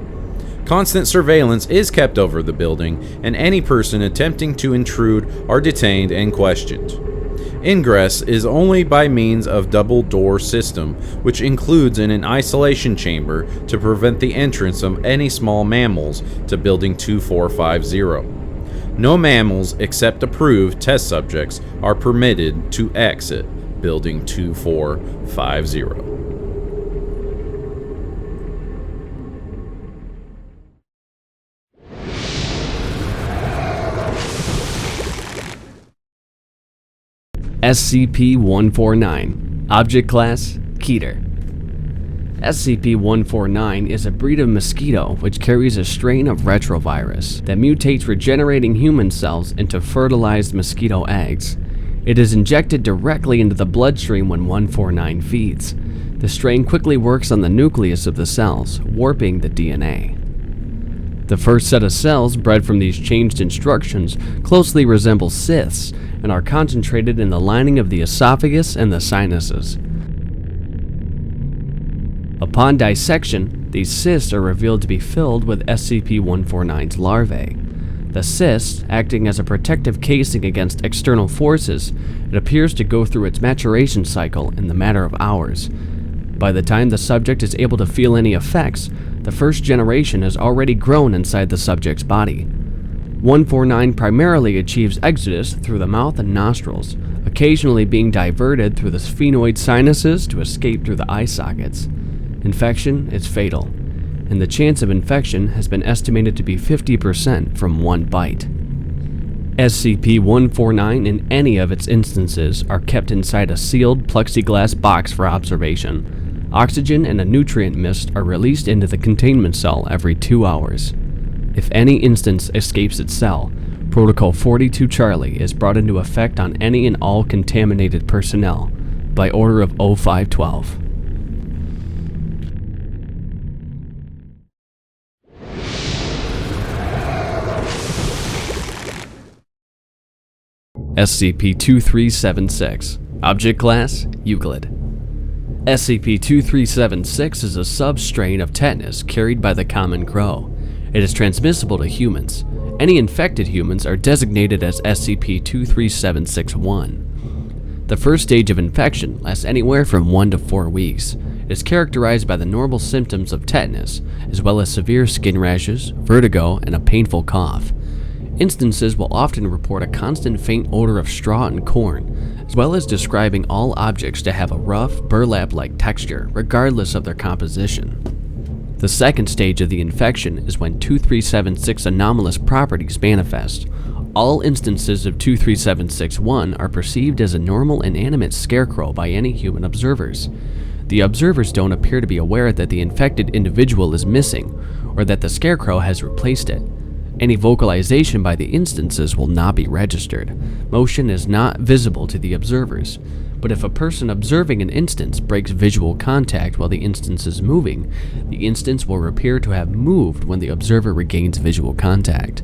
G: Constant surveillance is kept over the building, and any person attempting to intrude are detained and questioned. Ingress is only by means of double-door system, which includes an isolation chamber to prevent the entrance of any small mammals to Building 2450. No mammals except approved test subjects are permitted to exit Building 2450.
F: SCP-149. Object Class: Keter. SCP-149 is a breed of mosquito which carries a strain of retrovirus that mutates regenerating human cells into fertilized mosquito eggs. It is injected directly into the bloodstream when 149 feeds. The strain quickly works on the nucleus of the cells, warping the DNA. The first set of cells bred from these changed instructions closely resemble cysts and are concentrated in the lining of the esophagus and the sinuses. Upon dissection, these cysts are revealed to be filled with SCP-149's larvae. The cysts, acting as a protective casing against external forces, it appears to go through its maturation cycle in the matter of hours. By the time the subject is able to feel any effects, the first generation has already grown inside the subject's body. 149 primarily achieves exodus through the mouth and nostrils, occasionally being diverted through the sphenoid sinuses to escape through the eye sockets. Infection is fatal, and the chance of infection has been estimated to be 50% from one bite. SCP-149 in any of its instances are kept inside a sealed plexiglass box for observation. Oxygen and a nutrient mist are released into the containment cell every 2 hours. If any instance escapes its cell, Protocol 42 Charlie is brought into effect on any and all contaminated personnel by order of 0512. SCP-2376. Object Class: Euclid. SCP-2376 is a substrain of tetanus carried by the common crow. It is transmissible to humans. Any infected humans are designated as SCP-23761. The first stage of infection lasts anywhere from 1 to 4 weeks. It is characterized by the normal symptoms of tetanus, as well as severe skin rashes, vertigo, and a painful cough. Instances will often report a constant faint odor of straw and corn, as well as describing all objects to have a rough, burlap-like texture, regardless of their composition. The second stage of the infection is when 2376 anomalous properties manifest. All instances of 23761 are perceived as a normal inanimate scarecrow by any human observers. The observers don't appear to be aware that the infected individual is missing, or that the scarecrow has replaced it. Any vocalization by the instances will not be registered. Motion is not visible to the observers, but if a person observing an instance breaks visual contact while the instance is moving, the instance will appear to have moved when the observer regains visual contact.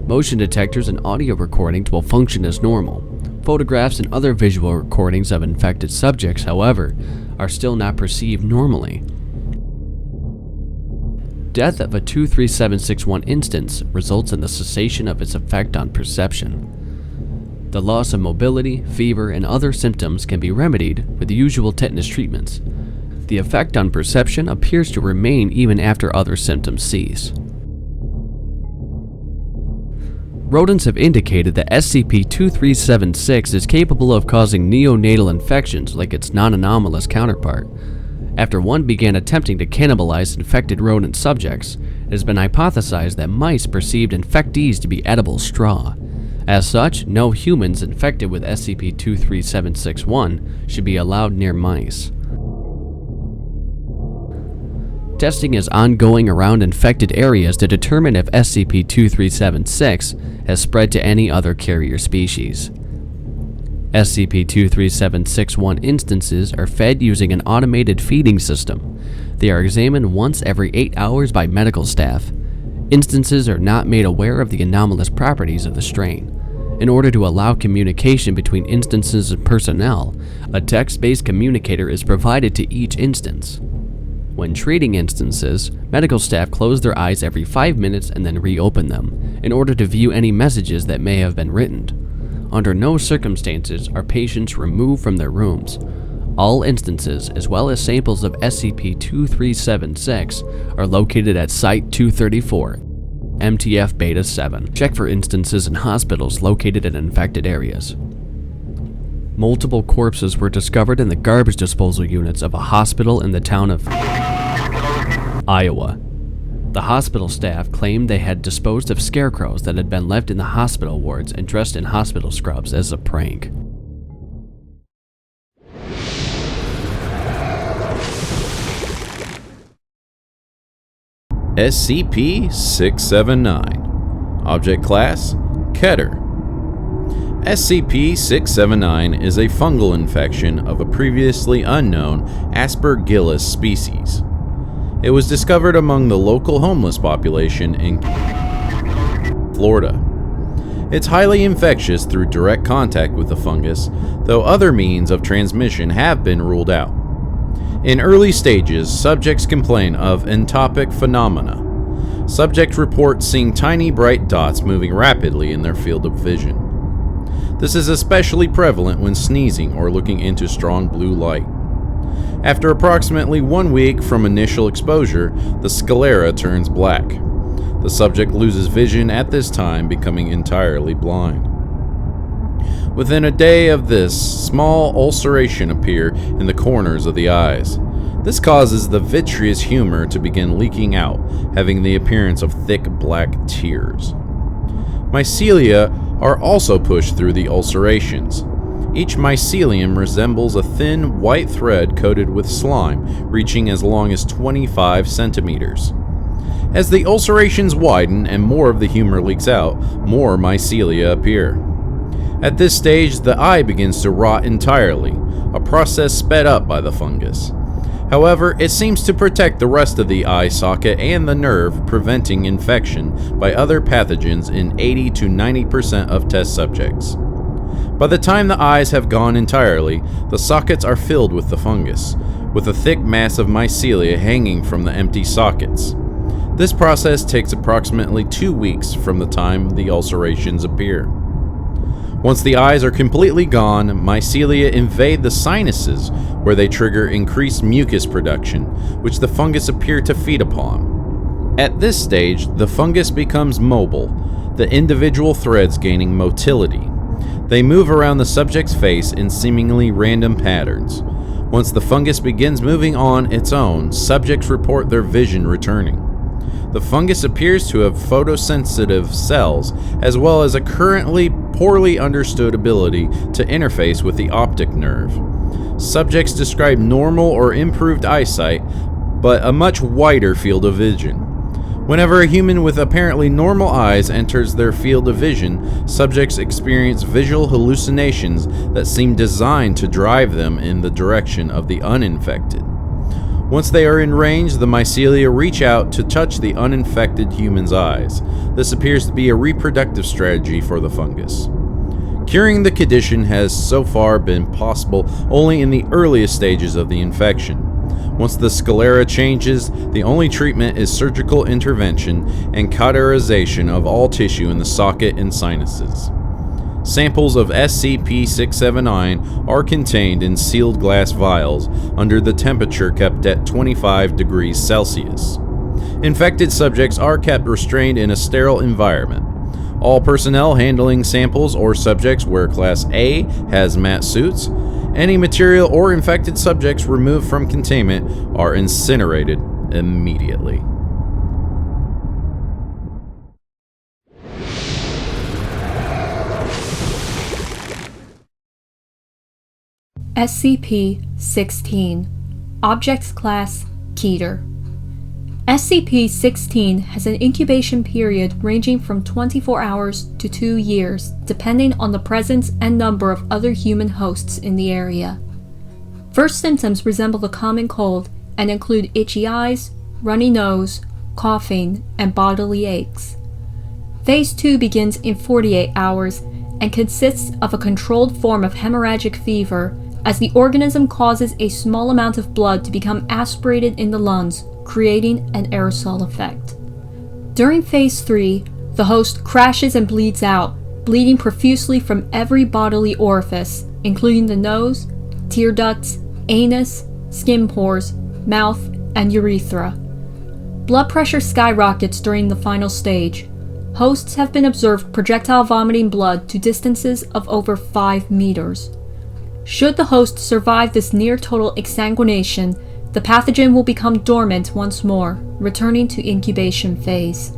F: Motion detectors and audio recordings will function as normal. Photographs and other visual recordings of infected subjects, however, are still not perceived normally. Death of a 23761 instance results in the cessation of its effect on perception. The loss of mobility, fever, and other symptoms can be remedied with the usual tetanus treatments. The effect on perception appears to remain even after other symptoms cease. Rodents have indicated that SCP-2376 is capable of causing neonatal infections like its non-anomalous counterpart. After one began attempting to cannibalize infected rodent subjects, it has been hypothesized that mice perceived infectees to be edible straw. As such, no humans infected with SCP-23761 should be allowed near mice. Testing is ongoing around infected areas to determine if SCP-2376 has spread to any other carrier species. SCP-23761 instances are fed using an automated feeding system. They are examined once every 8 hours by medical staff. Instances are not made aware of the anomalous properties of the strain. In order to allow communication between instances and personnel, a text-based communicator is provided to each instance. When treating instances, medical staff close their eyes every 5 minutes and then reopen them, in order to view any messages that may have been written. Under no circumstances are patients removed from their rooms. All instances, as well as samples of SCP-2376, are located at Site-234, MTF Beta 7. Check for instances in hospitals located in infected areas. Multiple corpses were discovered in the garbage disposal units of a hospital in the town of Iowa. The hospital staff claimed they had disposed of scarecrows that had been left in the hospital wards and dressed in hospital scrubs as a prank.
G: SCP-679. Object Class: Keter. SCP-679 is a fungal infection of a previously unknown Aspergillus species. It was discovered among the local homeless population in Florida. It's highly infectious through direct contact with the fungus, though other means of transmission have been ruled out. In early stages, subjects complain of entopic phenomena. Subjects report seeing tiny bright dots moving rapidly in their field of vision. This is especially prevalent when sneezing or looking into strong blue light. After approximately 1 week from initial exposure, the sclera turns black. The subject loses vision at this time, becoming entirely blind. Within a day of this, small ulceration appear in the corners of the eyes. This causes the vitreous humor to begin leaking out, having the appearance of thick black tears. Mycelia are also pushed through the ulcerations. Each mycelium resembles a thin white thread coated with slime, reaching as long as 25 centimeters. As the ulcerations widen and more of the humor leaks out, more mycelia appear. At this stage, the eye begins to rot entirely, a process sped up by the fungus. However, it seems to protect the rest of the eye socket and the nerve, preventing infection by other pathogens in 80 to 90% of test subjects. By the time the eyes have gone entirely, the sockets are filled with the fungus, with a thick mass of mycelia hanging from the empty sockets. This process takes approximately 2 weeks from the time the ulcerations appear. Once the eyes are completely gone, mycelia invade the sinuses, where they trigger increased mucus production, which the fungus appear to feed upon. At this stage, the fungus becomes mobile, the individual threads gaining motility. They move around the subject's face in seemingly random patterns. Once the fungus begins moving on its own, subjects report their vision returning. The fungus appears to have photosensitive cells, as well as a currently poorly understood ability to interface with the optic nerve. Subjects describe normal or improved eyesight, but a much wider field of vision. Whenever a human with apparently normal eyes enters their field of vision, subjects experience visual hallucinations that seem designed to drive them in the direction of the uninfected. Once they are in range, the mycelia reach out to touch the uninfected human's eyes. This appears to be a reproductive strategy for the fungus. Curing the condition has so far been possible only in the earliest stages of the infection. Once the sclera changes, the only treatment is surgical intervention and cauterization of all tissue in the socket and sinuses. Samples of SCP-679 are contained in sealed glass vials under the temperature kept at 25 degrees Celsius. Infected subjects are kept restrained in a sterile environment. All personnel handling samples or subjects wear Class A hazmat suits. Any material or infected subjects removed from containment are incinerated immediately.
D: SCP-16 Object Class Keter. SCP-16 has an incubation period ranging from 24 hours to 2 years, depending on the presence and number of other human hosts in the area. First symptoms resemble the common cold and include itchy eyes, runny nose, coughing, and bodily aches. Phase 2 begins in 48 hours and consists of a controlled form of hemorrhagic fever, as the organism causes a small amount of blood to become aspirated in the lungs, creating an aerosol effect. During Phase 3, the host crashes and bleeds out, bleeding profusely from every bodily orifice, including the nose, tear ducts, anus, skin pores, mouth, and urethra. Blood pressure skyrockets during the final stage. Hosts have been observed projectile vomiting blood to distances of over 5 meters. Should the host survive this near-total exsanguination, the pathogen will become dormant once more, returning to incubation phase.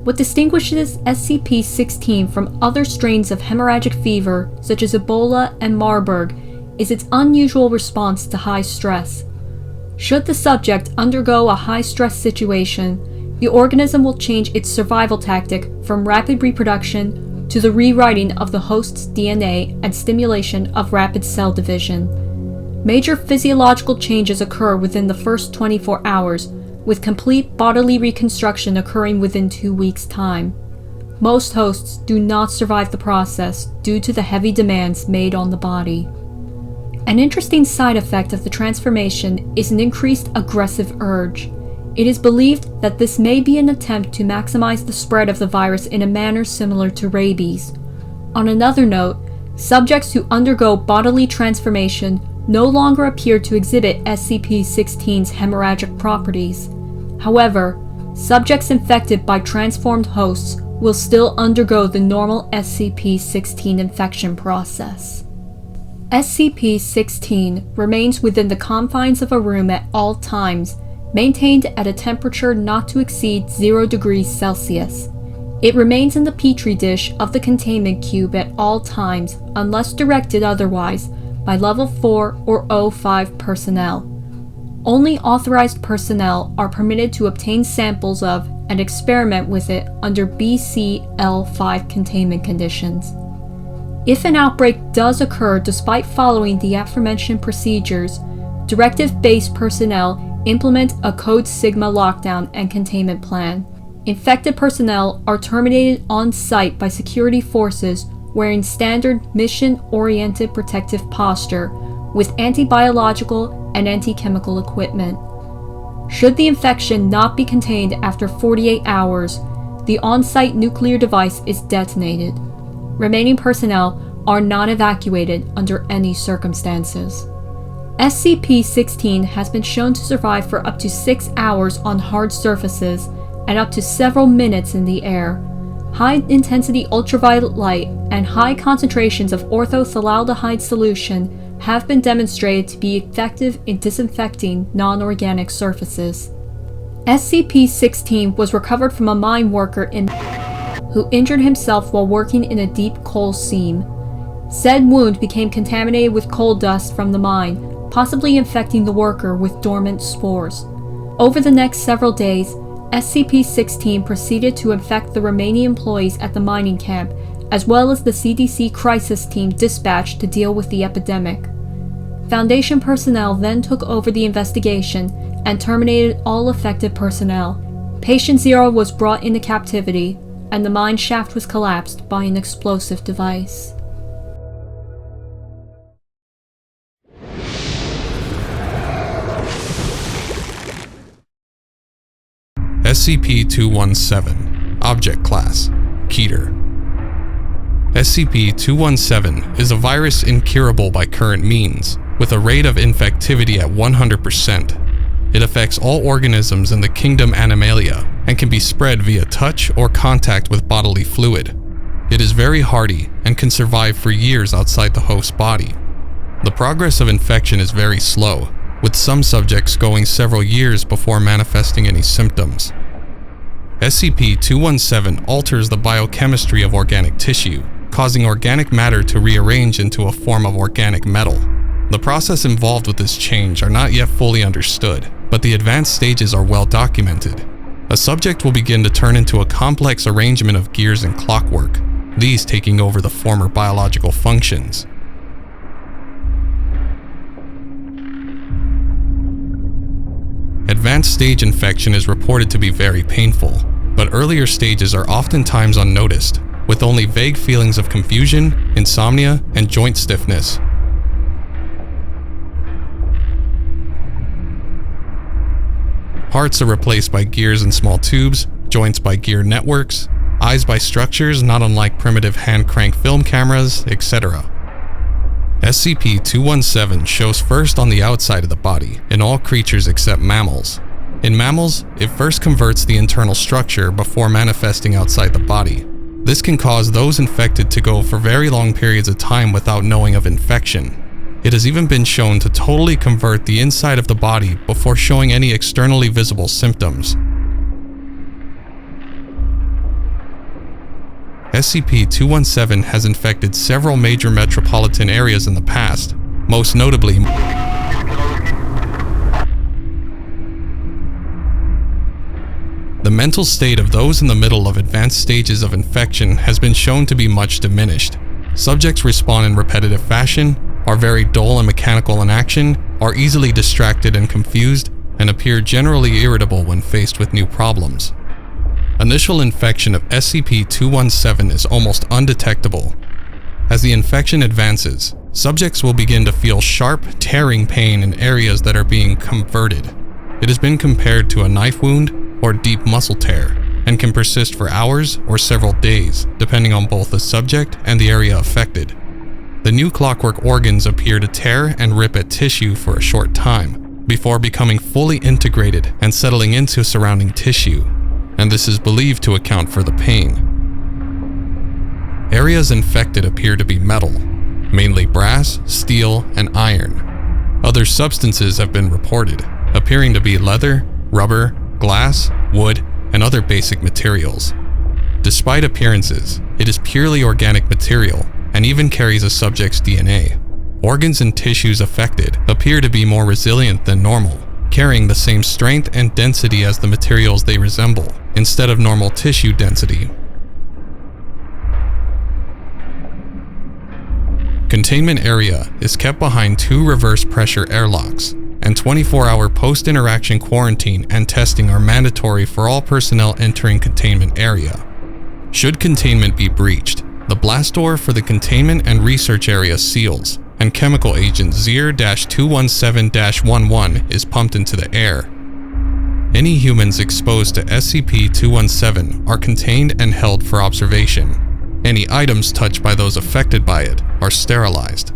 D: What distinguishes SCP-16 from other strains of hemorrhagic fever, such as Ebola and Marburg, is its unusual response to high stress. Should the subject undergo a high-stress situation, the organism will change its survival tactic from rapid reproduction to the rewriting of the host's DNA and stimulation of rapid cell division. Major physiological changes occur within the first 24 hours, with complete bodily reconstruction occurring within 2 weeks' time. Most hosts do not survive the process due to the heavy demands made on the body. An interesting side effect of the transformation is an increased aggressive urge. It is believed that this may be an attempt to maximize the spread of the virus in a manner similar to rabies. On another note, subjects who undergo bodily transformation no longer appear to exhibit SCP-16's hemorrhagic properties. However, subjects infected by transformed hosts will still undergo the normal SCP-16 infection process. SCP-16 remains within the confines of a room at all times, maintained at a temperature not to exceed 0 degrees Celsius. It remains in the petri dish of the containment cube at all times unless directed otherwise by Level 4 or O5 personnel. Only authorized personnel are permitted to obtain samples of and experiment with it under BCL5 containment conditions. If an outbreak does occur despite following the aforementioned procedures, directive-based personnel implement a Code Sigma lockdown and containment plan. Infected personnel are terminated on site by security forces wearing standard mission-oriented protective posture with anti-biological and anti-chemical equipment. Should the infection not be contained after 48 hours, the on-site nuclear device is detonated. Remaining personnel are not evacuated under any circumstances. SCP-16 has been shown to survive for up to 6 hours on hard surfaces and up to several minutes in the air. High-intensity ultraviolet light and high concentrations of orthophthaldehyde solution have been demonstrated to be effective in disinfecting non-organic surfaces. SCP-16 was recovered from a mine worker who injured himself while working in a deep coal seam. Said wound became contaminated with coal dust from the mine, possibly infecting the worker with dormant spores. Over the next several days, SCP-16 proceeded to infect the remaining employees at the mining camp, as well as the CDC crisis team dispatched to deal with the epidemic. Foundation personnel then took over the investigation and terminated all affected personnel. Patient Zero was brought into captivity, and the mine shaft was collapsed by an explosive device.
B: SCP-217 Object Class Keter. SCP-217 is a virus incurable by current means, with a rate of infectivity at 100%. It affects all organisms in the kingdom Animalia and can be spread via touch or contact with bodily fluid. It is very hardy and can survive for years outside the host's body. The progress of infection is very slow, with some subjects going several years before manifesting any symptoms. SCP-217 alters the biochemistry of organic tissue, causing organic matter to rearrange into a form of organic metal. The process involved with this change are not yet fully understood, but the advanced stages are well documented. A subject will begin to turn into a complex arrangement of gears and clockwork, these taking over the former biological functions. Advanced stage infection is reported to be very painful, but earlier stages are oftentimes unnoticed, with only vague feelings of confusion, insomnia, and joint stiffness. Parts are replaced by gears and small tubes, joints by gear networks, eyes by structures not unlike primitive hand-crank film cameras, etc. SCP-217 shows first on the outside of the body, in all creatures except mammals. In mammals, it first converts the internal structure before manifesting outside the body. This can cause those infected to go for very long periods of time without knowing of infection. It has even been shown to totally convert the inside of the body before showing any externally visible symptoms. SCP-217 has infected several major metropolitan areas in the past, most notably the mental state of those in the middle of advanced stages of infection has been shown to be much diminished. Subjects respond in repetitive fashion, are very dull and mechanical in action, are easily distracted and confused, and appear generally irritable when faced with new problems. Initial infection of SCP-217 is almost undetectable. As the infection advances, subjects will begin to feel sharp, tearing pain in areas that are being converted. It has been compared to a knife wound or deep muscle tear, and can persist for hours or several days, depending on both the subject and the area affected. The new clockwork organs appear to tear and rip at tissue for a short time, before becoming fully integrated and settling into surrounding tissue, and this is believed to account for the pain. Areas infected appear to be metal, mainly brass, steel, and iron. Other substances have been reported, appearing to be leather, rubber, glass, wood, and other basic materials. Despite appearances, it is purely organic material and even carries a subject's DNA. Organs and tissues affected appear to be more resilient than normal, carrying the same strength and density as the materials they resemble, instead of normal tissue density. Containment area is kept behind 2 reverse pressure airlocks, and 24-hour post-interaction quarantine and testing are mandatory for all personnel entering containment area. Should containment be breached, the blast door for the containment and research area seals, and chemical agent XYR-217-11 is pumped into the air. Any humans exposed to SCP-217 are contained and held for observation. Any items touched by those affected by it are sterilized.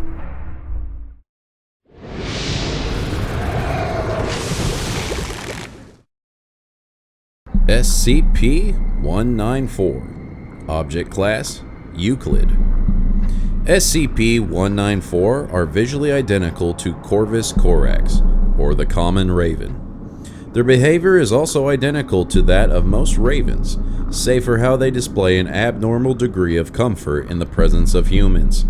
G: SCP-194. Object Class: Euclid. SCP-194 are visually identical to Corvus corax, or the common raven. Their behavior is also identical to that of most ravens, save for how they display an abnormal degree of comfort in the presence of humans.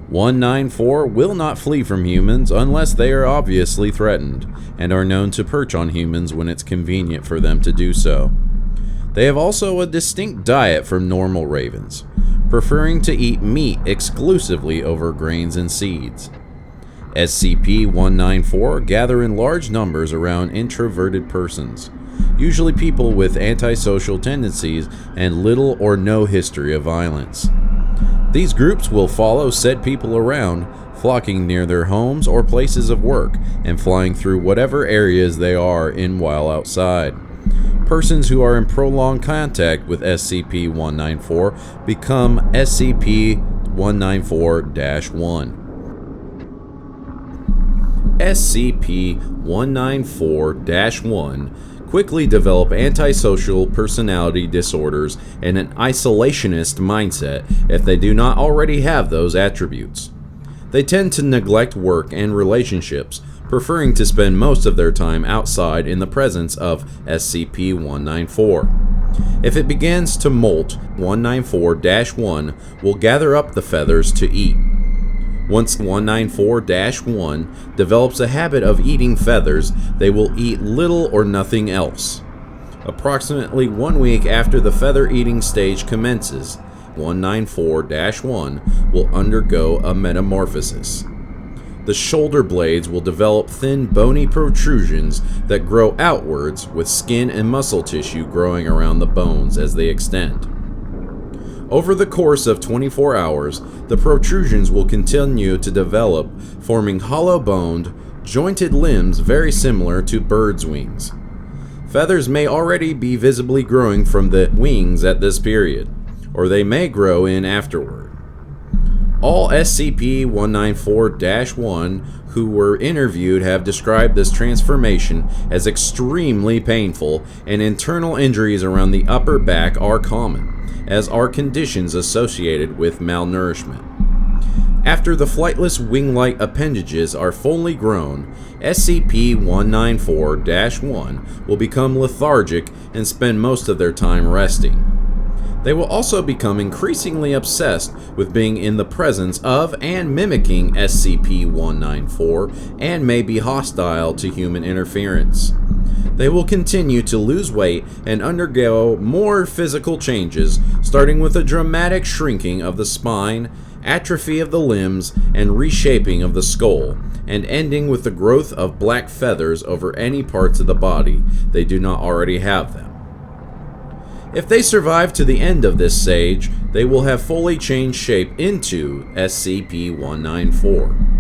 G: 194 will not flee from humans unless they are obviously threatened, and are known to perch on humans when it's convenient for them to do so. They have also a distinct diet from normal ravens, preferring to eat meat exclusively over grains and seeds. SCP-194 gather in large numbers around introverted persons, usually people with antisocial tendencies and little or no history of violence. These groups will follow said people around, flocking near their homes or places of work, and flying through whatever areas they are in while outside. Persons who are in prolonged contact with SCP-194 become SCP-194-1. SCP-194-1 quickly develop antisocial personality disorders and an isolationist mindset if they do not already have those attributes. They tend to neglect work and relationships, preferring to spend most of their time outside in the presence of SCP-194. If it begins to molt, 194-1 will gather up the feathers to eat. Once 194-1 develops a habit of eating feathers, they will eat little or nothing else. Approximately 1 week after the feather eating stage commences, 194-1 will undergo a metamorphosis. The shoulder blades will develop thin bony protrusions that grow outwards, with skin and muscle tissue growing around the bones as they extend. Over the course of 24 hours, the protrusions will continue to develop, forming hollow-boned, jointed limbs very similar to birds' wings. Feathers may already be visibly growing from the wings at this period, or they may grow in afterward. All SCP-194-1 who were interviewed have described this transformation as extremely painful, and internal injuries around the upper back are common, as are conditions associated with malnourishment. After the flightless wing-like appendages are fully grown, SCP-194-1 will become lethargic and spend most of their time resting. They will also become increasingly obsessed with being in the presence of and mimicking SCP-194 and may be hostile to human interference. they will continue to lose weight and undergo more physical changes, starting with a dramatic shrinking of the spine, atrophy of the limbs, and reshaping of the skull, and ending with the growth of black feathers over any parts of the body they do not already have them. If they survive to the end of this stage, they will have fully changed shape into SCP-194.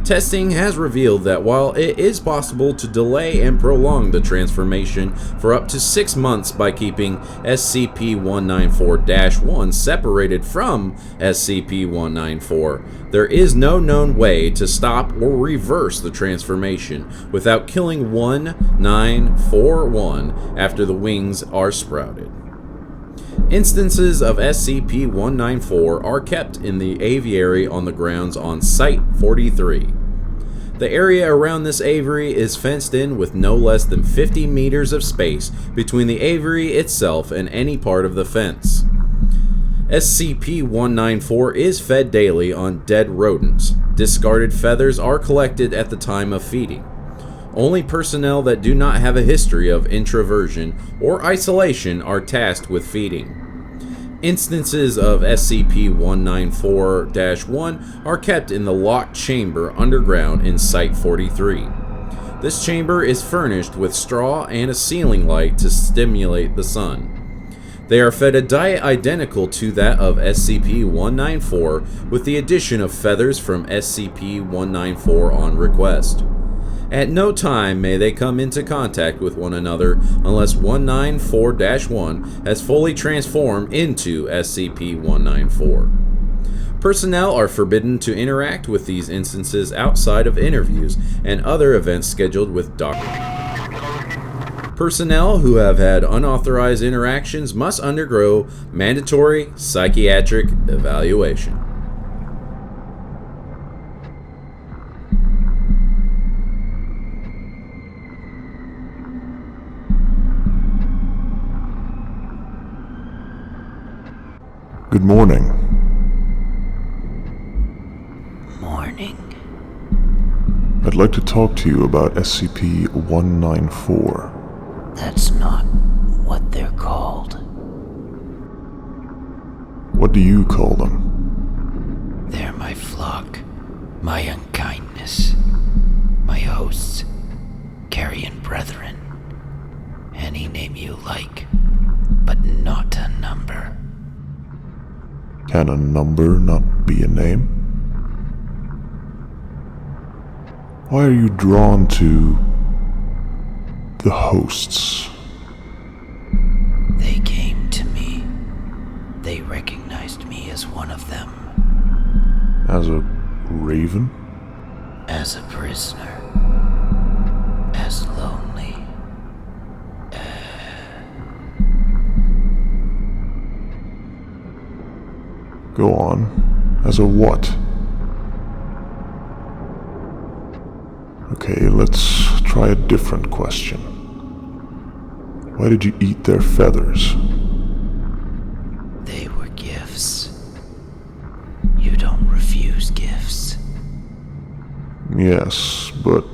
G: Testing has revealed that while it is possible to delay and prolong the transformation for up to 6 months by keeping SCP-194-1 separated from SCP-194, there is no known way to stop or reverse the transformation without killing 1941 after the wings are sprouted. Instances of SCP-194 are kept in the aviary on the grounds on Site-43. The area around this aviary is fenced in with no less than 50 meters of space between the aviary itself and any part of the fence. SCP-194 is fed daily on dead rodents. Discarded feathers are collected at the time of feeding. Only personnel that do not have a history of introversion or isolation are tasked with feeding. Instances of SCP-194-1 are kept in the locked chamber underground in Site-43. This chamber is furnished with straw and a ceiling light to stimulate the sun. They are fed a diet identical to that of SCP-194 with the addition of feathers from SCP-194 on request. At no time may they come into contact with one another unless 194-1 has fully transformed into SCP-194. Personnel are forbidden to interact with these instances outside of interviews and other events scheduled with doctors. Personnel who have had unauthorized interactions must undergo mandatory psychiatric evaluation.
H: Good morning.
I: Morning.
H: I'd like to talk to you about SCP-194.
I: That's not what they're called.
H: What do you call them?
I: They're my flock, my unkindness, my hosts, Carrion brethren. Any name you like, but not a number.
H: Can a number not be a name? Why are you drawn to the hosts?
I: They came to me. They recognized me as one of them.
H: As a raven?
I: As a prisoner. As lonely.
H: Go on. As a what? Okay, let's try a different question. Why did you eat their feathers?
I: They were gifts. You don't refuse gifts.
H: Yes, but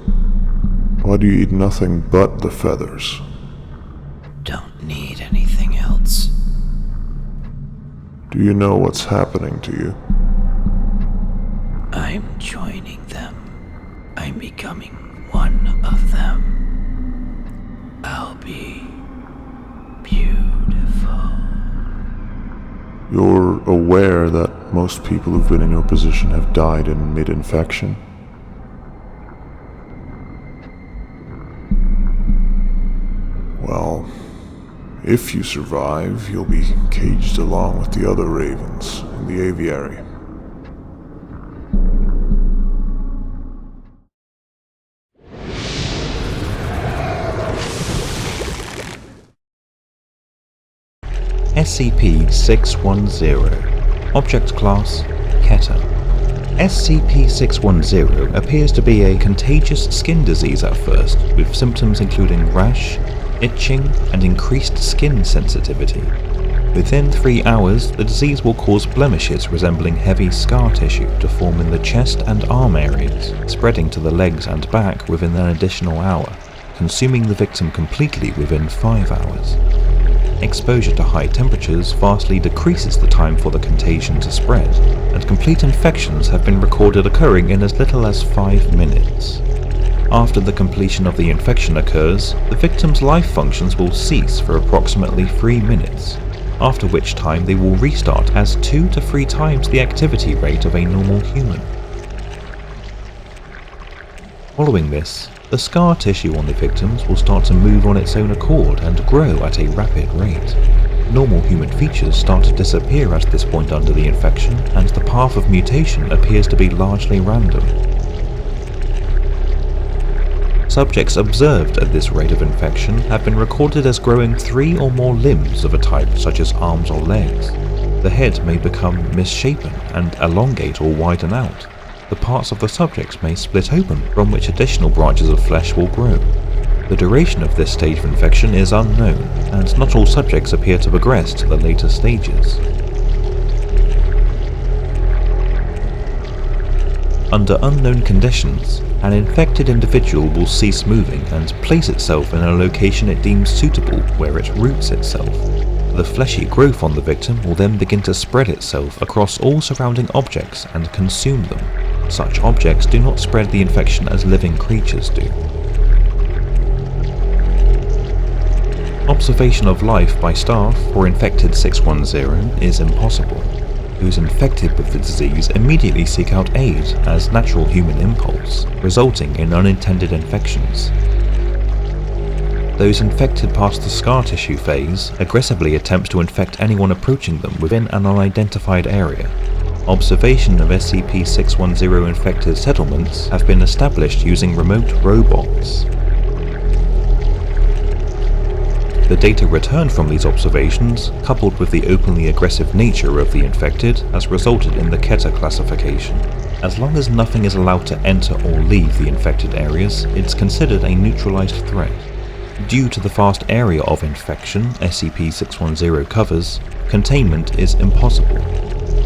H: why do you eat nothing but the feathers?
I: Don't need anything else.
H: Do you know what's happening to you?
I: I'm joining them. I'm becoming one of them. I'll be beautiful.
H: You're aware that most people who've been in your position have died in mid-infection? Well, if you survive, you'll be caged along with the other ravens in the aviary.
C: SCP-610. Object Class Keter. SCP-610 appears to be a contagious skin disease at first, with symptoms including rash, itching, and increased skin sensitivity. Within 3 hours, the disease will cause blemishes resembling heavy scar tissue to form in the chest and arm areas, spreading to the legs and back within an additional hour. consuming the victim completely within 5 hours. Exposure to high temperatures vastly decreases the time for the contagion to spread, and complete infections have been recorded occurring in as little as 5 minutes. After the completion of the infection occurs, the victim's life functions will cease for approximately 3 minutes, after which time they will restart as 2 to 3 times the activity rate of a normal human. Following this, the scar tissue on the victims will start to move on its own accord and grow at a rapid rate. Normal human features start to disappear at this point under the infection, and the path of mutation appears to be largely random. Subjects observed at this rate of infection have been recorded as growing 3 or more limbs of a type such as arms or legs. The head may become misshapen and elongate or widen out. The parts of the subjects may split open, from which additional branches of flesh will grow. The duration of this stage of infection is unknown, and not all subjects appear to progress to the later stages. Under unknown conditions, an infected individual will cease moving and place itself in a location it deems suitable where it roots itself. The fleshy growth on the victim will then begin to spread itself across all surrounding objects and consume them. Such objects do not spread the infection as living creatures do. Observation of life by staff for infected 610 is impossible. Those infected with the disease immediately seek out aid as natural human impulse, resulting in unintended infections. Those infected past the scar tissue phase aggressively attempt to infect anyone approaching them within an unidentified area. Observation of SCP-610 infected settlements have been established using remote robots. The data returned from these observations, coupled with the openly aggressive nature of the infected, has resulted in the Keter classification. As long as nothing is allowed to enter or leave the infected areas, it's considered a neutralized threat. Due to the vast area of infection SCP-610 covers, containment is impossible.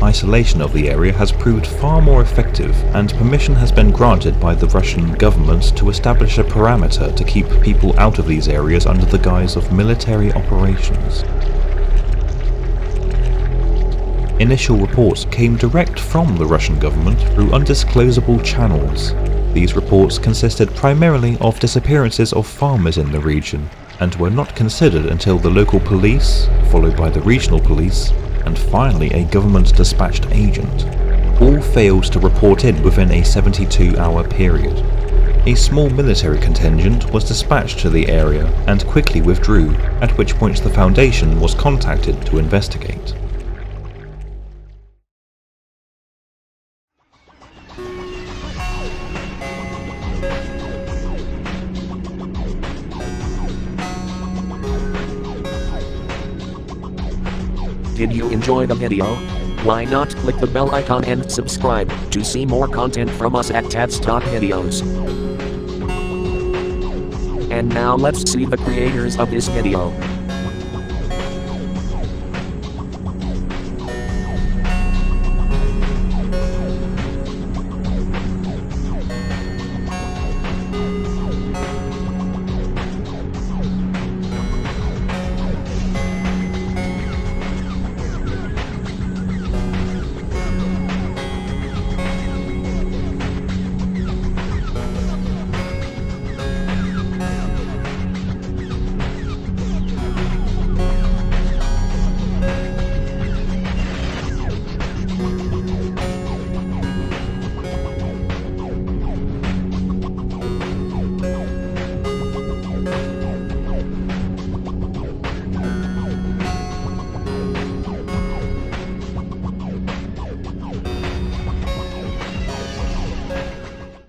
C: Isolation of the area has proved far more effective, and permission has been granted by the Russian government to establish a parameter to keep people out of these areas under the guise of military operations. Initial reports came direct from the Russian government through undisclosable channels. These reports consisted primarily of disappearances of farmers in the region, and were not considered until the local police, followed by the regional police, and finally a government-dispatched agent. All failed to report in within a 72-hour period. A small military contingent was dispatched to the area and quickly withdrew, at which point the Foundation was contacted to investigate.
A: Did you enjoy the video? Why not click the bell icon and subscribe to see more content from us at TatsTopVideos. And now let's see the creators of this video.